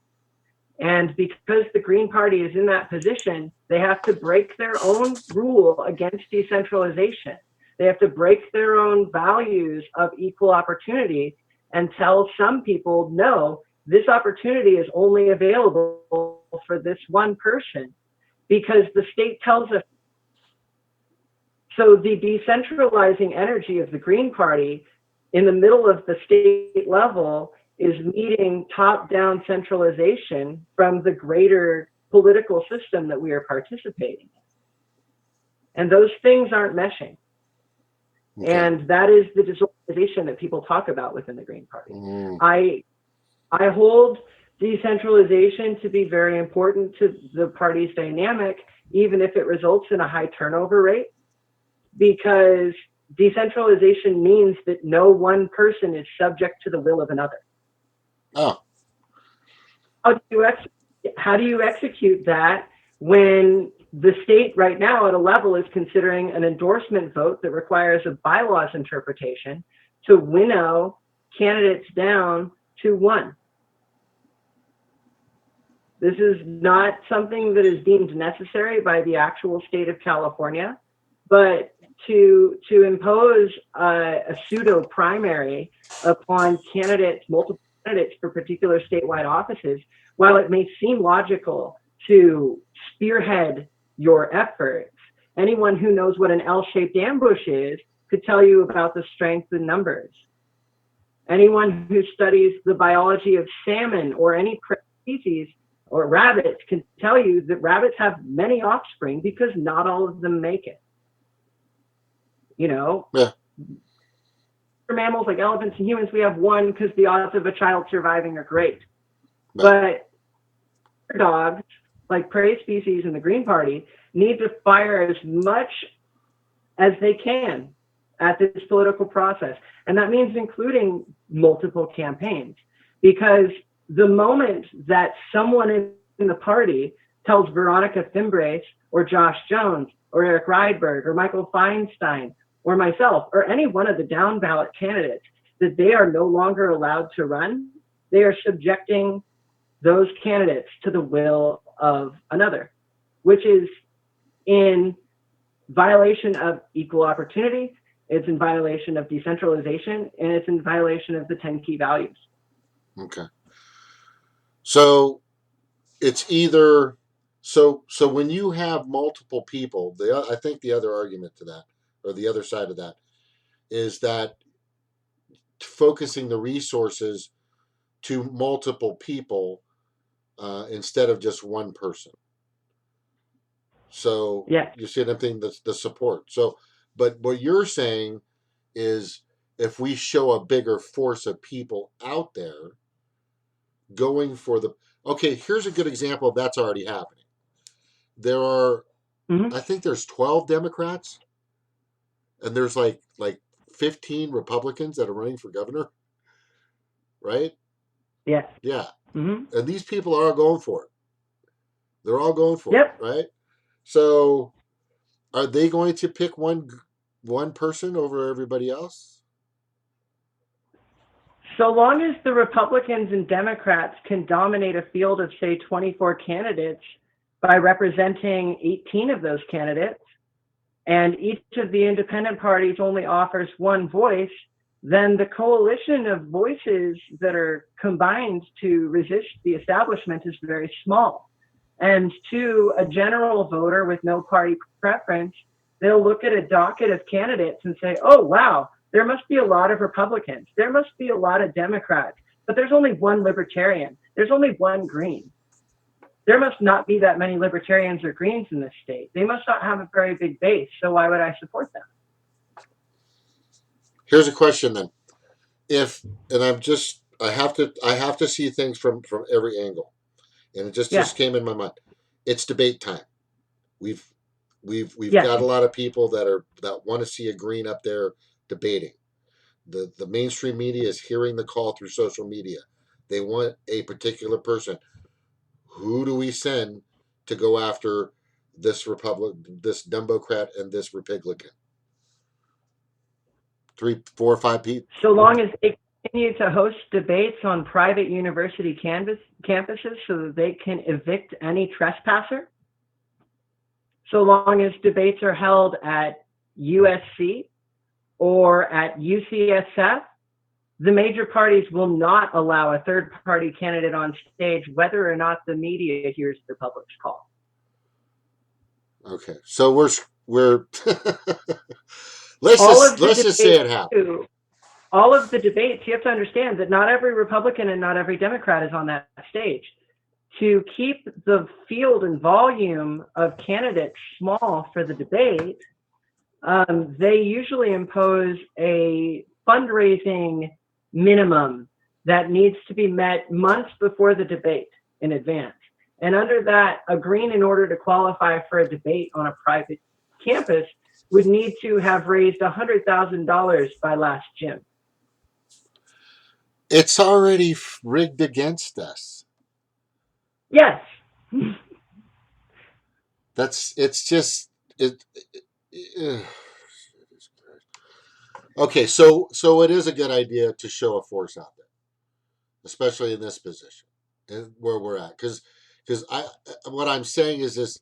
And because the Green Party is in that position, they have to break their own rule against decentralization. They have to break their own values of equal opportunity and tell some people, no, this opportunity is only available for this one person because the state tells us. So the decentralizing energy of the Green Party in the middle of the state level is meeting top-down centralization from the greater political system that we are participating in. And those things aren't meshing. Okay. And that is the disorganization that people talk about within the Green Party. I hold decentralization to be very important to the party's dynamic, even if it results in a high turnover rate, because decentralization means that no one person is subject to the will of another. Oh. How do you execute that when the state right now at a level is considering an endorsement vote that requires a bylaws interpretation to winnow candidates down to one? This is not something that is deemed necessary by the actual state of California, but to impose a pseudo primary upon candidates, multiple candidates for particular statewide offices, while it may seem logical to spearhead your efforts. Anyone who knows what an L-shaped ambush is could tell you about the strength in numbers. Anyone who studies the biology of salmon or any species or rabbits can tell you that rabbits have many offspring because not all of them make it. You know, Yeah. for mammals like elephants and humans, we have one because the odds of a child surviving are great. Right. But dogs, like prey species in the Green Party, need to fire as much as they can at this political process. And that means including multiple campaigns. Because the moment that someone in the party tells Veronica Fimbres or Josh Jones or Eric Rydberg or Michael Feinstein or myself or any one of the down ballot candidates that they are no longer allowed to run, they are subjecting those candidates to the will of another, which is in violation of equal opportunity, it's in violation of decentralization, and it's in violation of the 10 key values. Okay. So it's either so when you have multiple people, I think the other argument to that, or the other side of that, is that focusing the resources to multiple people instead of just one person. So Yes. you see what I'm saying? The support. So, but what you're saying is if we show a bigger force of people out there going for the okay, here's a good example of that's already happening. There are I think there's 12 Democrats and there's like 15 Republicans that are running for governor, right? Yes. Yeah. Mm-hmm. And these people are all going for it. They're all going for Yep. it, right? So are they going to pick one person over everybody else? So long as the Republicans and Democrats can dominate a field of, say, 24 candidates by representing 18 of those candidates, and each of the independent parties only offers one voice, then the coalition of voices that are combined to resist the establishment is very small. And to a general voter with no party preference, they'll look at a docket of candidates and say, oh, wow, there must be a lot of Republicans. There must be a lot of Democrats, but there's only one libertarian. There's only one green. There must not be that many libertarians or greens in this state. They must not have a very big base. So why would I support them? Here's a question then. If and I have to see things from every angle. And it just Yeah. just came in my mind. It's debate time. We've we've Yes. got a lot of people that want to see a green up there debating. The mainstream media is hearing the call through social media. They want a particular person. Who do we send to go after this Democrat and this Republican? 3, 4, 5 people. So long as they continue to host debates on private university campuses so that they can evict any trespasser, so long as debates are held at USC or at UCSF, the major parties will not allow a third party candidate on stage, whether or not the media hears the public's call. Okay, so we're let's All just of the let's just say debates, it happened. all of the debates, you have to understand that not every Republican and not every Democrat is on that stage. To keep the field and volume of candidates small for the debate, they usually impose a fundraising minimum that needs to be met months before the debate in advance. And under that, a green, in order to qualify for a debate on a private campus, would need to have raised $100,000 by last June. It's already rigged against us. Yes. It's just it okay, so it is a good idea to show a force out there, especially in this position and where we're at. Because I what I'm saying is this.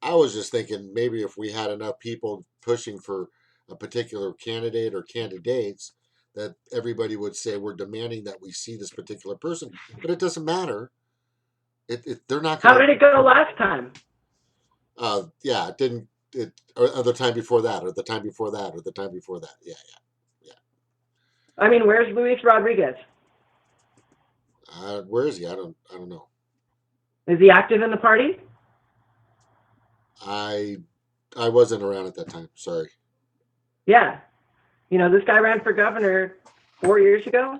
I was just thinking maybe if we had enough people pushing for a particular candidate or candidates, that everybody would say we're demanding that we see this particular person. But it doesn't matter. They're not How going did it go last time? to. Yeah, it didn't. Or the time before that, or the time before that, or the time before that. Yeah, yeah, I mean, where's Luis Rodriguez? yeah. Where is he? I don't know. Is he active in the party? I I wasn't around at that time. Sorry. Yeah. You know, this guy ran for governor 4 years ago,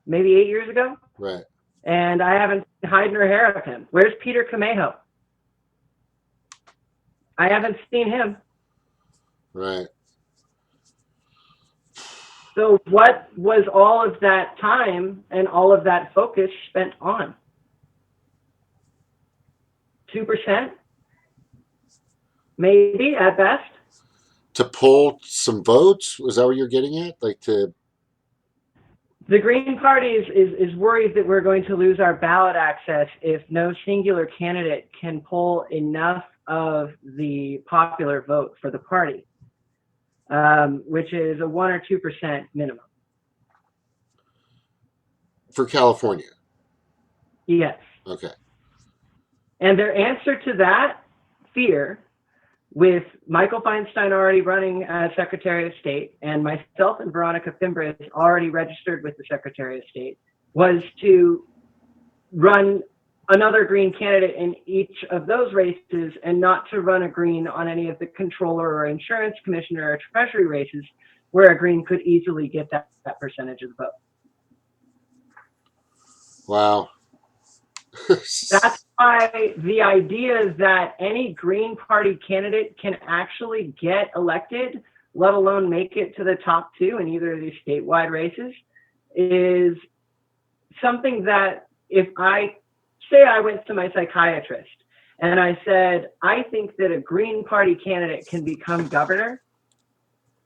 maybe 8 years ago, Right. and I haven't seen hide nor hair of him. Where's Peter Camejo? I haven't seen him. Right. So what was all of that time and all of that focus spent on? 2%? Maybe at best. To pull some votes? Was that what you're getting at? Like to. The Green Party is worried that we're going to lose our ballot access if no singular candidate can pull enough of the popular vote for the party, which is a 1 or 2% minimum. For California. Yes. Okay. And their answer to that fear, with Michael Feinstein already running as Secretary of State and myself and Veronica Fimbres already registered with the Secretary of State, was to run another Green candidate in each of those races and not to run a Green on any of the controller or insurance commissioner or treasury races where a Green could easily get that percentage of the vote. Wow. That's why the idea that any Green Party candidate can actually get elected, let alone make it to the top two in either of these statewide races, is something that if I say I went to my psychiatrist and I said, I think that a Green Party candidate can become governor,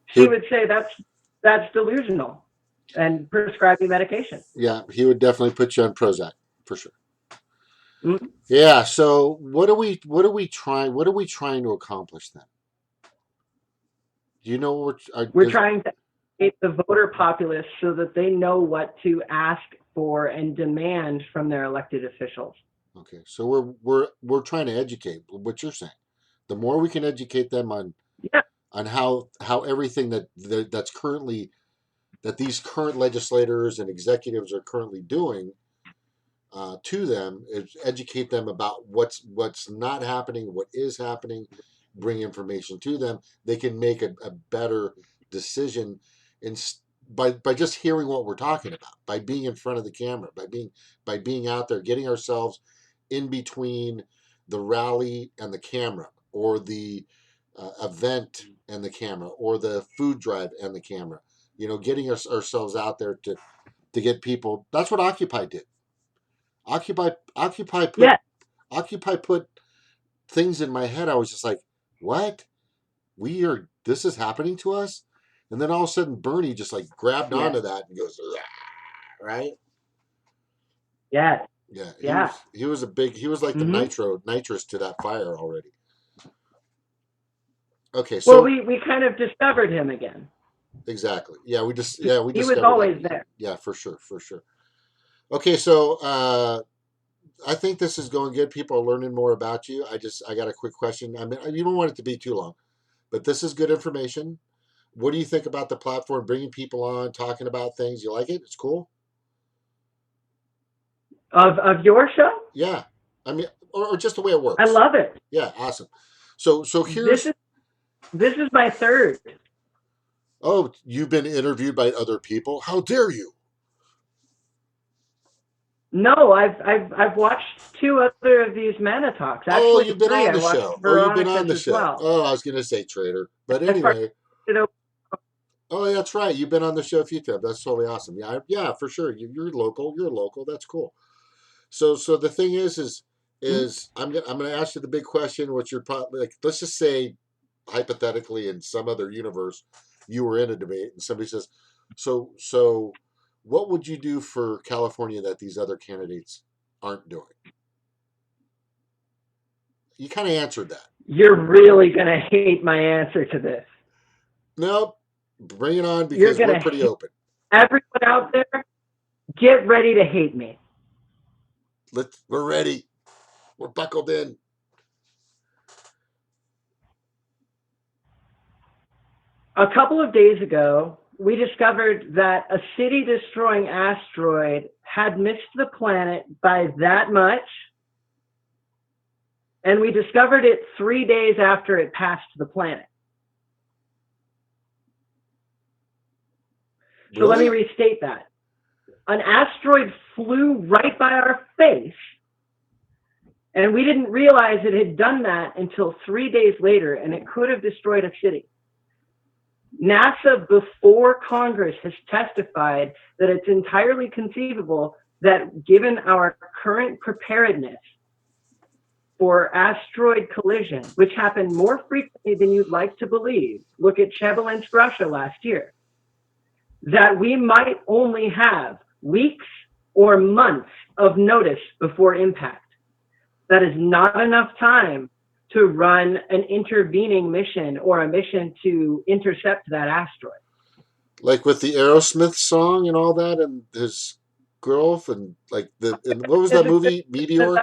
she would say that's delusional and prescribe me medication. Yeah, he would definitely put you on Prozac for sure. Mm-hmm. Yeah. So what are we trying to accomplish then? Do you know what We're trying to educate the voter populace so that they know what to ask for and demand from their elected officials. Okay, so we're trying to educate. What you're saying, the more we can educate them on Yeah. how everything that's currently that these current legislators and executives are currently doing to them, is educate them about what's not happening, what is happening, bring information to them. They can make a better decision in by just hearing what we're talking about, by being in front of the camera, by being out there, getting ourselves in between the rally and the camera, or the event and the camera, or the food drive and the camera. Getting ourselves out there to get people. That's what Occupy did. Occupy put Yeah. Occupy put things in my head. I was just like, what? This is happening to us? And then all of a sudden Bernie just like grabbed onto that and goes, "Rah," right? Yeah. Yeah, Yeah. he was like the nitrous to that fire already. Okay, Well, so we kind of discovered him again. exactly. Yeah, we He was discovered always him. there. Yeah, for sure. Okay, so I think this is going good. People are learning more about you. I got a quick question. I mean, you don't want it to be too long, but this is good information. What do you think about the platform, bringing people on, talking about things? You like it? It's cool. Of your show? Yeah, I mean, or just the way it I works. love it. Yeah, awesome. So This here's. is my third. Oh, you've been interviewed by other people? How dare you? No, I've watched two other of these Mana Talks. Oh, Actually, you've been three. on I the watched show. Oh, you've been on Veronica's the as show. well. Oh, I was going to say traitor. But I anyway. participated. Oh, that's right. You've been on the show a few times. That's totally awesome. Yeah, for sure. You're local. You're local. That's cool. So the thing is I'm gonna ask you the big question, which you're probably like. Let's just say, hypothetically, in some other universe, you were in a debate and somebody says, so, what would you do for California that these other candidates aren't doing? You kind of answered that. You're really gonna hate my answer to this. Nope. Bring it on, You're because we're gonna pretty open. everyone out there, get ready to hate me. We're ready. We're buckled in. A couple of days ago, we discovered that a city-destroying asteroid had missed the planet by that much, and we discovered it 3 days after it passed the planet. So let me restate that. An asteroid flew right by our face, and we didn't realize it had done that until 3 days later, and it could have destroyed a city. NASA, before Congress, has testified that it's entirely conceivable that given our current preparedness for asteroid collision, which happen more frequently than you'd like to believe, look at Chelyabinsk, Russia last year, that we might only have weeks or months of notice before impact. That is not enough time to run an intervening mission or a mission to intercept that asteroid. Like with the Aerosmith song and all that, and his growth, and like and what was that movie, Meteor?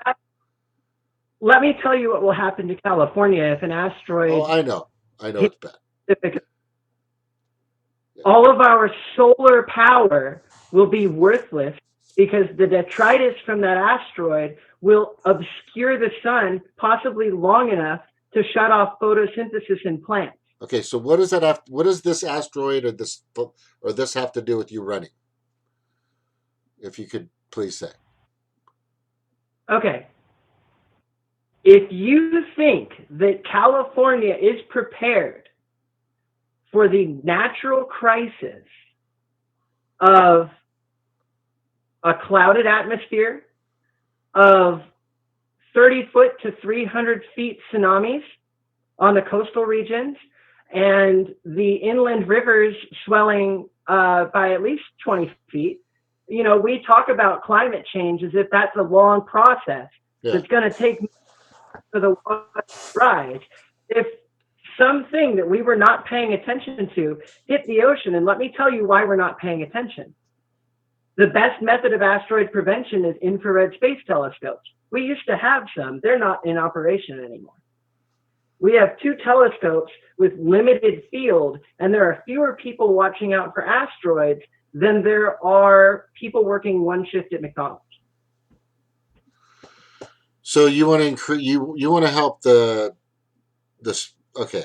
Let me tell you what will happen to California if an asteroid. Oh, I know it's bad. All of our solar power will be worthless because the detritus from that asteroid will obscure the sun possibly long enough to shut off photosynthesis in plants. Okay, so what does that have? What does this asteroid or this have to do with you running? If you could please say. Okay. If you think that California is prepared for the natural crisis of a clouded atmosphere, of 30-foot to 300 feet tsunamis on the coastal regions, and the inland rivers swelling by at least 20 feet, we talk about climate change as if that's a long process. Yeah. That's going to take for the water to rise. If something that we were not paying attention to hit the ocean, and let me tell you why we're not paying attention. The best method of asteroid prevention is infrared space telescopes. We used to have some. They're not in operation anymore. We have 2 telescopes with limited field, and there are fewer people watching out for asteroids than there are people working one shift at McDonald's. So you want to increase? You want to help this? Okay.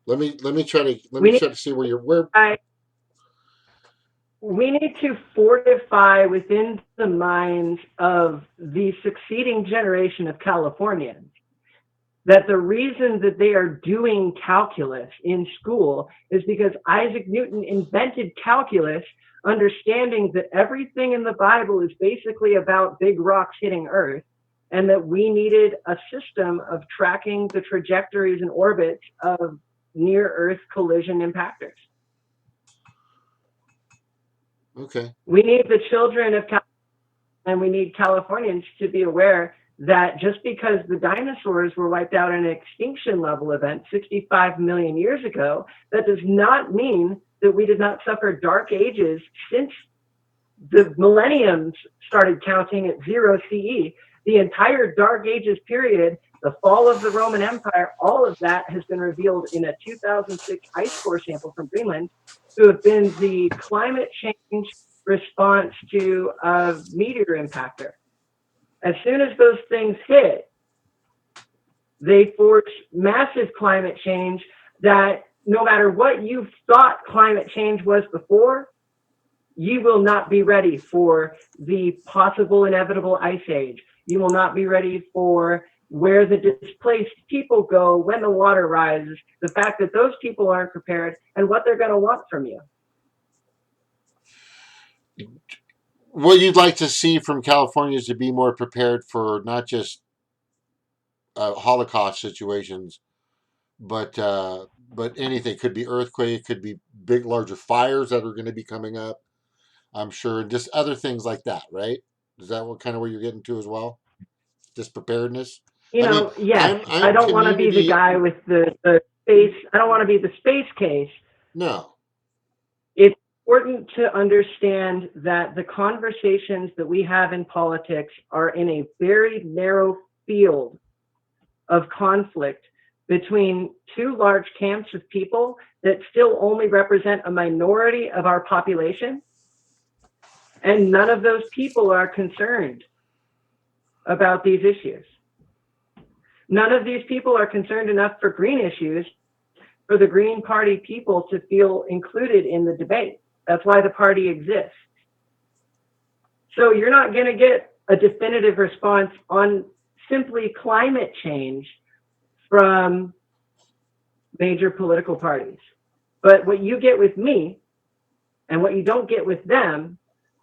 Let me try to see where you're. We need to fortify within the minds of the succeeding generation of Californians that the reason that they are doing calculus in school is because Isaac Newton invented calculus, understanding that everything in the Bible is basically about big rocks hitting Earth, and that we needed a system of tracking the trajectories and orbits of near-Earth collision impactors. Okay. We need the children of California, and we need Californians to be aware that just because the dinosaurs were wiped out in an extinction level event 65 million years ago, that does not mean that we did not suffer dark ages since the millenniums started counting at 0 CE. The entire Dark Ages period, the fall of the Roman Empire, all of that has been revealed in a 2006 ice core sample from Greenland to have been the climate change response to a meteor impactor. As soon as those things hit, they force massive climate change that no matter what you thought climate change was before, you will not be ready for the possible inevitable ice age. You will not be ready for where the displaced people go when the water rises, the fact that those people aren't prepared, and what they're going to want from you. What you'd like to see from California is to be more prepared for not just Holocaust situations, but anything. Could be earthquake, could be big, larger fires that are going to be coming up, I'm sure, and just other things like that, right? Is that what kind of where you're getting to as well? Just preparedness? Yes. I don't want to be the guy with the space. I don't want to be the space case. No. It's important to understand that the conversations that we have in politics are in a very narrow field of conflict between two large camps of people that still only represent a minority of our population. And none of those people are concerned about these issues. None of these people are concerned enough for green issues for the Green Party people to feel included in the debate. That's why the party exists. So you're not going to get a definitive response on simply climate change from major political parties. But what you get with me and what you don't get with them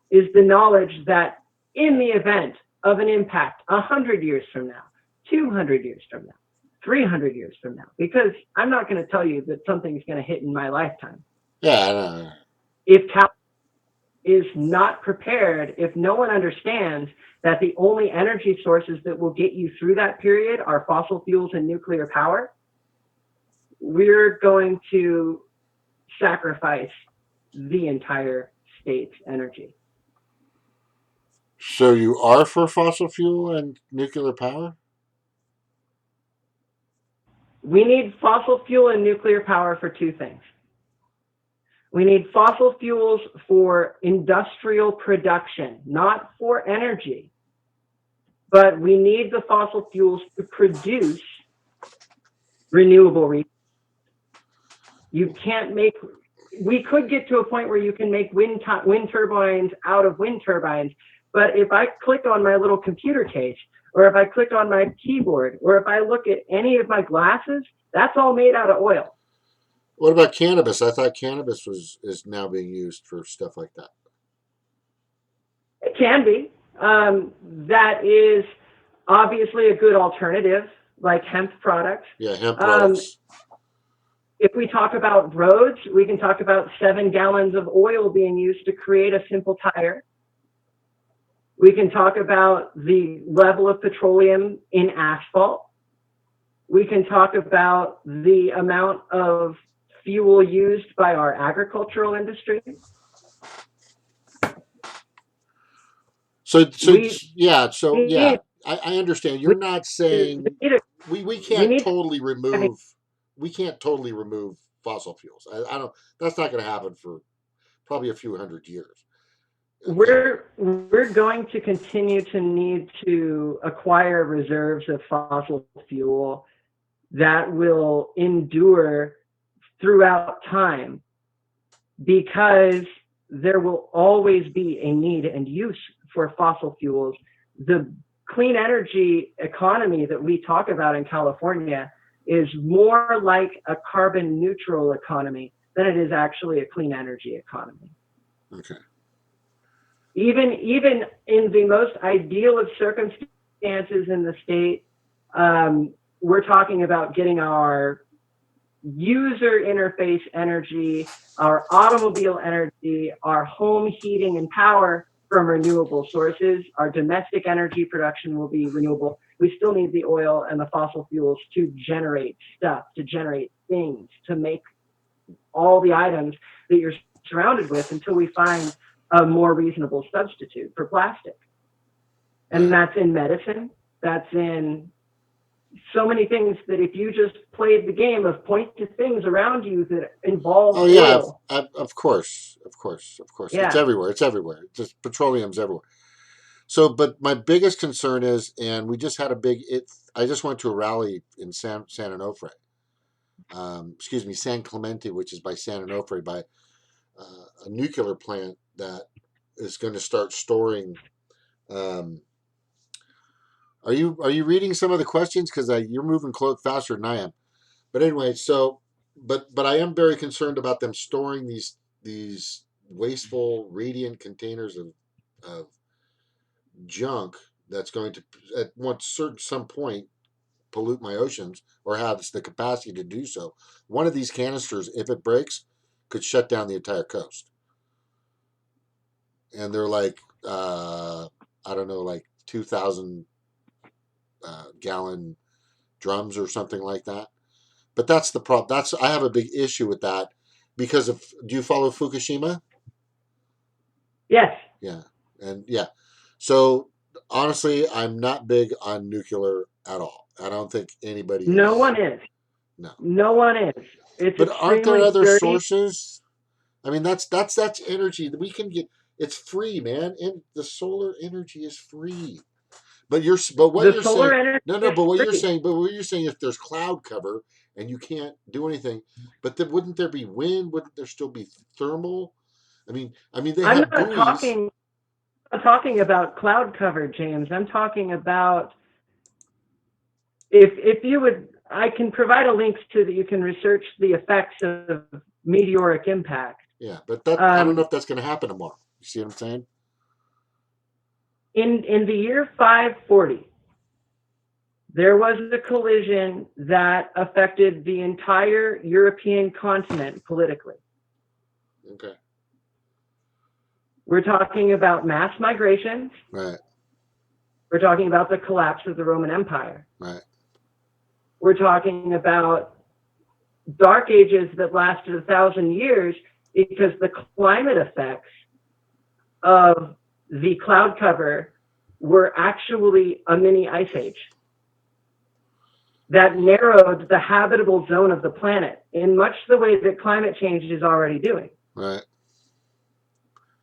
is the knowledge that in the event of an impact 100 years from now, 200 years from now, 300 years from now, because I'm not going to tell you that something's going to hit in my lifetime. Yeah, I know. If Cal is not prepared, if no one understands that the only energy sources that will get you through that period are fossil fuels and nuclear power, we're going to sacrifice the entire state's energy. So you are for fossil fuel and nuclear power? We need fossil fuel and nuclear power for two things. We need fossil fuels for industrial production, not for energy. But we need the fossil fuels to produce renewable resources. You can't make, we could get to a point where you can make wind turbines out of wind turbines, but if I click on my little computer case, or if I click on my keyboard, or if I look at any of my glasses, that's all made out of oil. What about cannabis? I thought cannabis is now being used for stuff like that. It can be. That is obviously a good alternative, like hemp products. Yeah, hemp products. If we talk about roads, we can talk about 7 gallons of oil being used to create a simple tire. We can talk about the level of petroleum in asphalt. We can talk about the amount of fuel used by our agricultural industry. So I understand. You're not saying we can't totally remove fossil fuels. I don't. That's not going to happen for probably a few hundred years. We're going to continue to need to acquire reserves of fossil fuel that will endure throughout time, because there will always be a need and use for fossil fuels. The clean energy economy that we talk about in California is more like a carbon neutral economy than it is actually a clean energy economy. Okay. Even in the most ideal of circumstances in the state, we're talking about getting our user interface energy, our automobile energy, our home heating and power from renewable sources. Our domestic energy production will be renewable. We still need the oil and the fossil fuels to generate stuff, to generate things, to make all the items that you're surrounded with until we find a more reasonable substitute for plastic. And that's in medicine. That's in so many things that if you just played the game of point to things around you that involve oil. Of course. Yeah. It's everywhere. Just petroleum's everywhere. So, but my biggest concern is, and we just had I just went to a rally in San Onofre. San Clemente, which is by San Onofre, by a nuclear plant that is going to start storing. Are you reading some of the questions? Because you're moving faster than I am. But anyway, but I am very concerned about them storing these wasteful radiant containers of junk that's going to at some point pollute my oceans, or has the capacity to do so. One of these canisters, if it breaks, could shut down the entire coast. And they're like, I don't know, like 2,000 gallon drums or something like that. But that's the problem. I have a big issue with that because of. Do you follow Fukushima? Yes. Yeah, and yeah. So honestly, I'm not big on nuclear at all. I don't think anybody No is. one is. No. No one is. It's But aren't there extremely other dirty. sources? I mean, that's energy that we can get. It's free, man. And the solar energy is free. But what The you're solar saying, energy no, no. is free. But what you're saying, if there's cloud cover and you can't do anything, but then wouldn't there be wind? Wouldn't there still be thermal? I mean, they I'm have not buoys. talking about cloud cover, James. I'm talking about if you would, I can provide a link so that you can research the effects of meteoric impact. Yeah, but I don't know Um, if that's going to happen tomorrow. You see what I'm saying? in the year 540, there was a collision that affected the entire European continent politically. Okay. We're talking about mass migrations. Right. We're talking about the collapse of the Roman Empire. Right. We're talking about dark ages that lasted 1,000 years because the climate effects of the cloud cover were actually a mini ice age that narrowed the habitable zone of the planet in much the way that climate change is already doing. Right.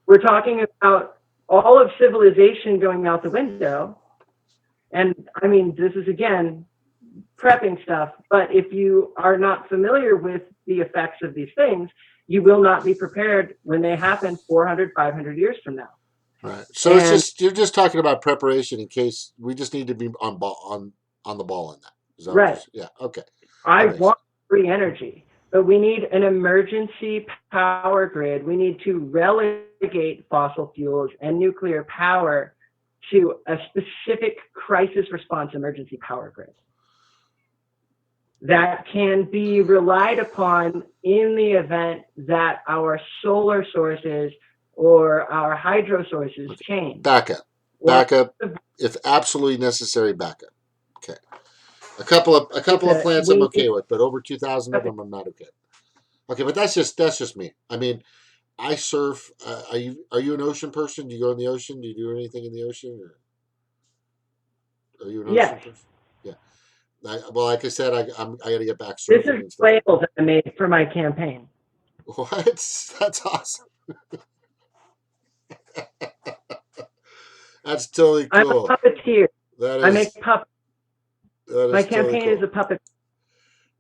We're talking about all of civilization going out the window. And I mean, this is again prepping stuff, but if you are not familiar with the effects of these things, you will not be prepared when they happen 400, 500 years from now. Right. So And you're just talking about preparation in case we just need to be on the ball on that. Is that what right, yeah. Okay. I That makes want sense. free energy, but we need an emergency power grid. We need to relegate fossil fuels and nuclear power to a specific crisis response emergency power grid that can be relied upon in the event that our solar sources or our hydro sources Okay. change. Backup. Or Backup. If absolutely necessary, backup. Okay. A couple of plants I'm we okay with, but over 2,000 of them I'm not okay. Okay, but that's just me. I mean, I surf. Are you an ocean person? Do you go in the ocean? Do you do anything in the ocean? Or are you an ocean yes, person? Yeah. Well, like I said, I got to get back this surfing is and stuff like labels that I made for my campaign. that. What? That's awesome. That's totally I'm cool. a puppeteer. That I make is puppets. that My is totally campaign is a cool. puppet.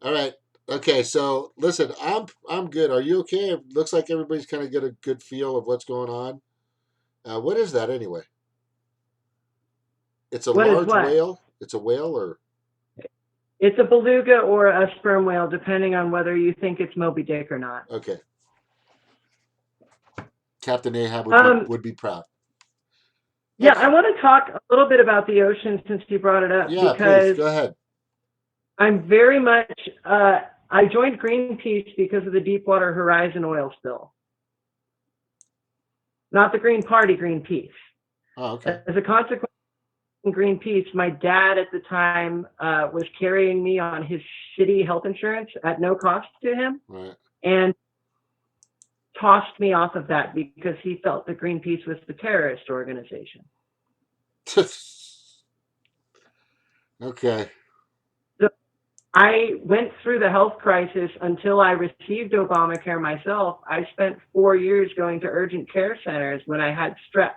All right. Okay. So listen, I'm good. Are you okay? It looks like everybody's kind of got a good feel of what's going on. What is that anyway? It's a What is large what? whale. It's a whale, or It's a beluga or a sperm whale, depending on whether you think it's Moby Dick or not. okay. Captain Ahab would be Um, would be proud. yeah, Okay. I want to talk a little bit about the ocean since you brought it up Yeah. Please because go ahead. I'm very much. I joined Greenpeace because of the Deepwater Horizon oil spill, not the Green Party, Greenpeace. Oh, okay. As a consequence of Greenpeace, my dad at the time was carrying me on his city health insurance at no cost to him, Right. and tossed me off of that because he felt that Greenpeace was the terrorist organization. Okay. So I went through the health crisis until I received Obamacare myself. I spent 4 years going to urgent care centers when I had strep.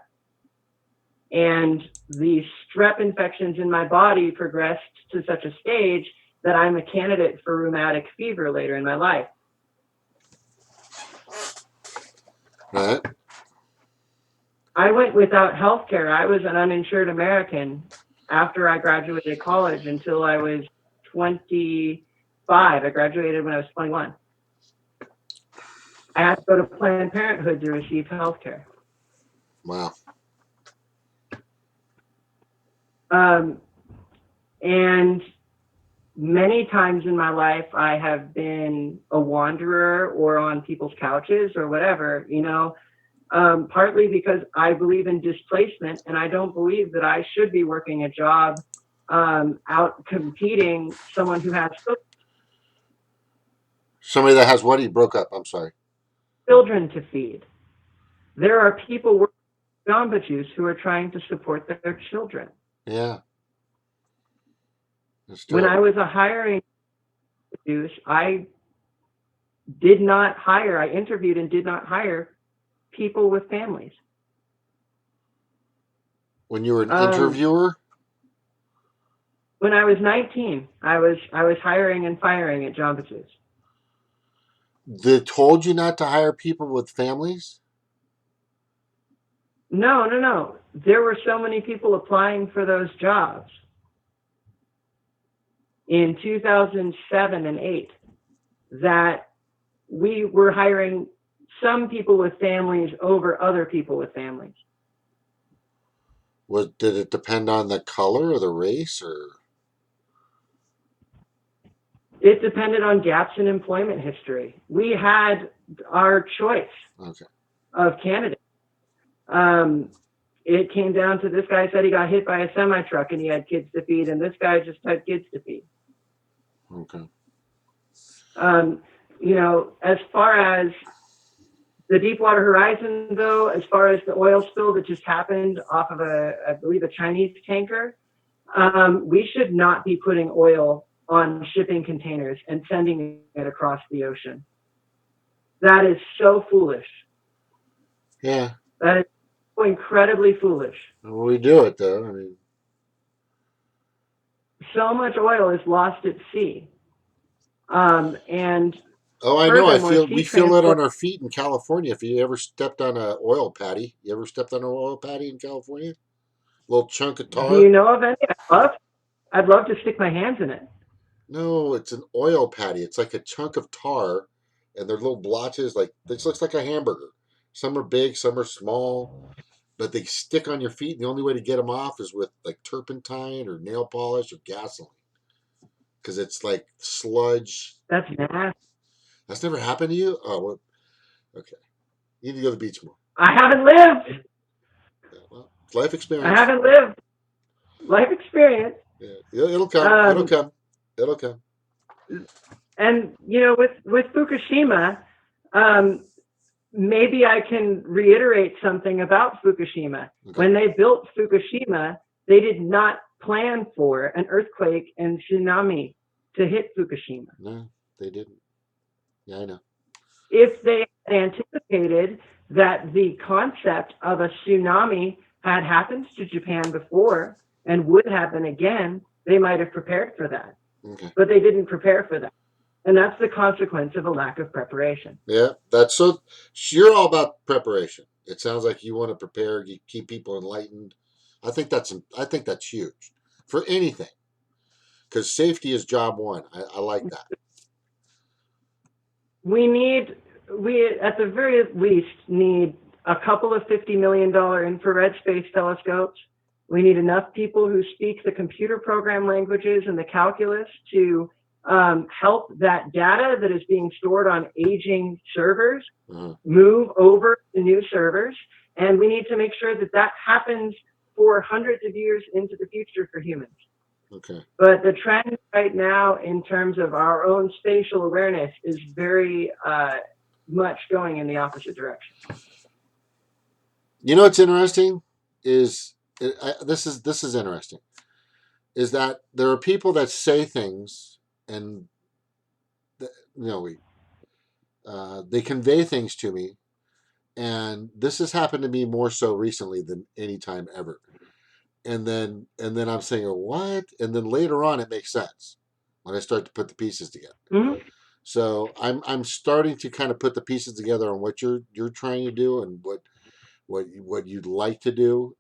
And the strep infections in my body progressed to such a stage that I'm a candidate for rheumatic fever later in my life. Right. I went without health care. I was an uninsured American after I graduated college until I was 25. I graduated when I was 21. I had to go to Planned Parenthood to receive health care. Wow. And many times in my life, I have been a wanderer or on people's couches or whatever, partly because I believe in displacement and I don't believe that I should be working a job out competing someone who has Somebody that has what? He broke up. I'm sorry. children to feed. There are people working Jamba Juice who are trying to support their children. Yeah. It's When I terrible. was a hiring use, I interviewed and did not hire people with families. When you were an Um, interviewer, when I was 19, I was hiring and firing at Jamba Juice. they told you not to hire people with families? No, no, no. There were so many people applying for those jobs in 2007 and 8 that we were hiring some people with families over other people with families. Did it depend on the color or the race or? It depended on gaps in employment history. We had our choice Okay. of candidates. Um, it came down to this guy said he got hit by a semi truck and he had kids to feed, and this guy just had kids to feed. Okay. Um, as far as the Deepwater Horizon, though, as far as the oil spill that just happened off of I believe, a Chinese tanker, we should not be putting oil on shipping containers and sending it across the ocean. That is so foolish. Yeah. That is so incredibly foolish. Well, we do it though. I mean, So much oil is lost at sea. And oh, I know. furthermore, We sea feel it on transport. our feet in California. If you ever stepped on a oil patty, you ever stepped on an oil patty in California? Little chunk of Do tar. you know of any? I'd love to stick my hands in it. No, it's an oil patty. It's like a chunk of tar, and they're little blotches. Like this looks like a hamburger. Some are big, some are small, but they stick on your feet. And the only way to get them off is with like turpentine or nail polish or gasoline, because it's like sludge. That's nasty. That's never happened to you? Oh, well, okay. You need to go to the beach more. I haven't lived. Yeah, well, it's life I experience. haven't lived. Life experience. Yeah, it'll come. It'll Um, come. It'll come. and with Fukushima, um, maybe I can reiterate something about Fukushima. Okay. When they built Fukushima, they did not plan for an earthquake and tsunami to hit Fukushima. No, they didn't. Yeah, I know. If they had anticipated that the concept of a tsunami had happened to Japan before and would happen again, they might have prepared for that. Okay. But they didn't prepare for that. And that's the consequence of a lack of preparation. Yeah, that's so. You're all about preparation. It sounds like you want to prepare. You keep people enlightened. I think that's huge for anything because safety is job one. I like that. We at the very least need a couple of $50 million infrared space telescopes. We need enough people who speak the computer program languages and the calculus to help that data that is being stored on aging servers Uh-huh. move over to new servers. And we need to make sure that that happens for hundreds of years into the future for humans. Okay. But the trend right now in terms of our own spatial awareness is very much going in the opposite direction. You know what's interesting is this is interesting is that there are people that say things and you know they convey things to me, and this has happened to me more so recently than any time ever. And then I'm saying, oh, what? And then later on, it makes sense when I start to put the pieces together. Mm-hmm. So I'm starting to kind of put the pieces together on what you're trying to do and what you'd like to do.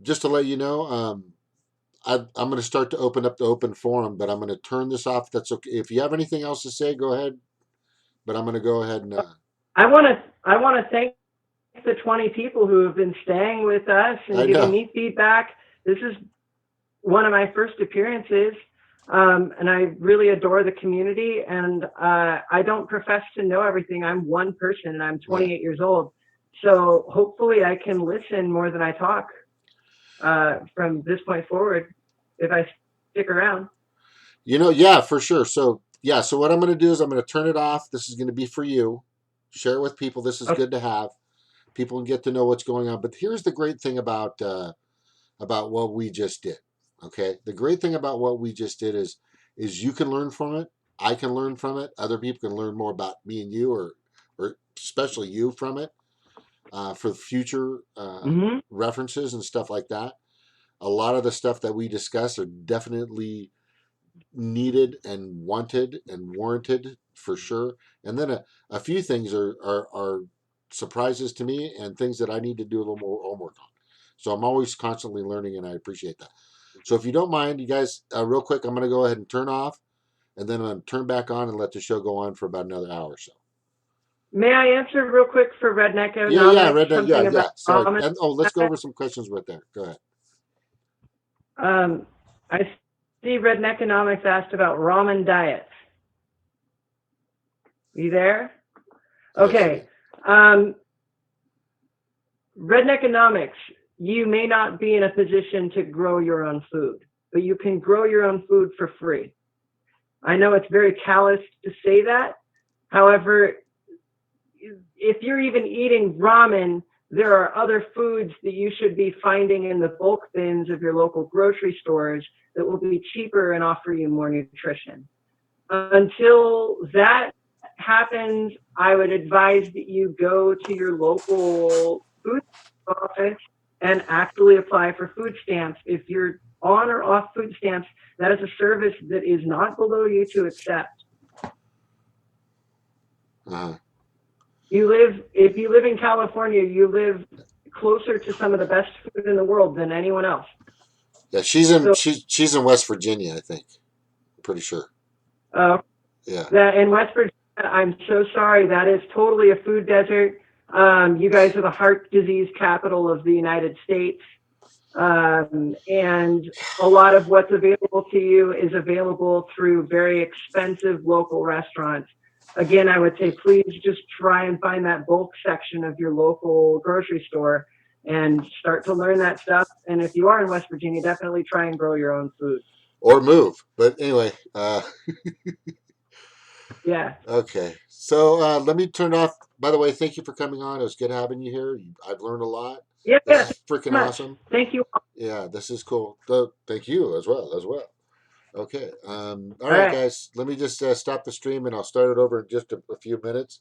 Just to let you know, I'm going to start to open up the open forum, but I'm going to turn this off. That's okay. If you have anything else to say, go ahead. But I'm going to go ahead and. I want to thank the 20 people who have been staying with us and I giving know. me feedback. This is one of my first appearances, and I really adore the community. And I don't profess to know everything. I'm one person, and I'm Yeah. 28 years old. So hopefully, I can listen more than I talk from this point forward if I stick around. Yeah, for sure. So yeah, so what I'm going to do is I'm going to turn it off. This is going to be for you. Share it with people. This is Okay. good to have. People can get to know what's going on. But here's the great thing about what we just did. Okay. The great thing about what we just did is you can learn from it. I can learn from it. Other people can learn more about me and you, or especially you from it, for future Hmm. references and stuff like that. A lot of the stuff that we discuss are definitely needed and wanted and warranted for sure. And then a few things are surprises to me and things that I need to do a little more homework on. So I'm always constantly learning, and I appreciate that. So if you don't mind, you guys, real quick, I'm going to go ahead and turn off, and then I'm going to turn back on and let the show go on for about another hour or so. May I answer real quick for redneck Yeah, yeah, economics Redneck. Yeah, something about yeah. Sorry. ramen? And let's go over some questions right there. Go ahead. Um, I see redneck economics asked about ramen diets. You there? Yes, I Okay. did. Redneck economics, you may not be in a position to grow your own food, but you can grow your own food for free. I know it's very callous to say that. However, if you're even eating ramen, there are other foods that you should be finding in the bulk bins of your local grocery stores that will be cheaper and offer you more nutrition. Until that happens, I would advise that you go to your local food office and actually apply for food stamps. If you're on or off food stamps, that is a service that is not below you to accept. Uh-huh. If you live in California, you live closer to some of the best food in the world than anyone else. Yeah, she's in So, she's in West Virginia, I think. Pretty sure. uh, Yeah. that in West Virginia, I'm so sorry. That is totally a food desert. You guys are the heart disease capital of the United States. And a lot of what's available to you is available through very expensive local restaurants. Again, I would say please just try and find that bulk section of your local grocery store and start to learn that stuff. And if you are in West Virginia, definitely try and grow your own food. Or move. But anyway, Yeah. okay. So let me turn off. By the way, thank you for coming on. It was good having you here. I've learned a lot. Yeah. This Thank is you freaking so much. awesome. Thank you. Yeah, this is cool. Thank you as well. As well. Okay. All All right, right. guys. Let me just stop the stream, and I'll start it over in just a few minutes.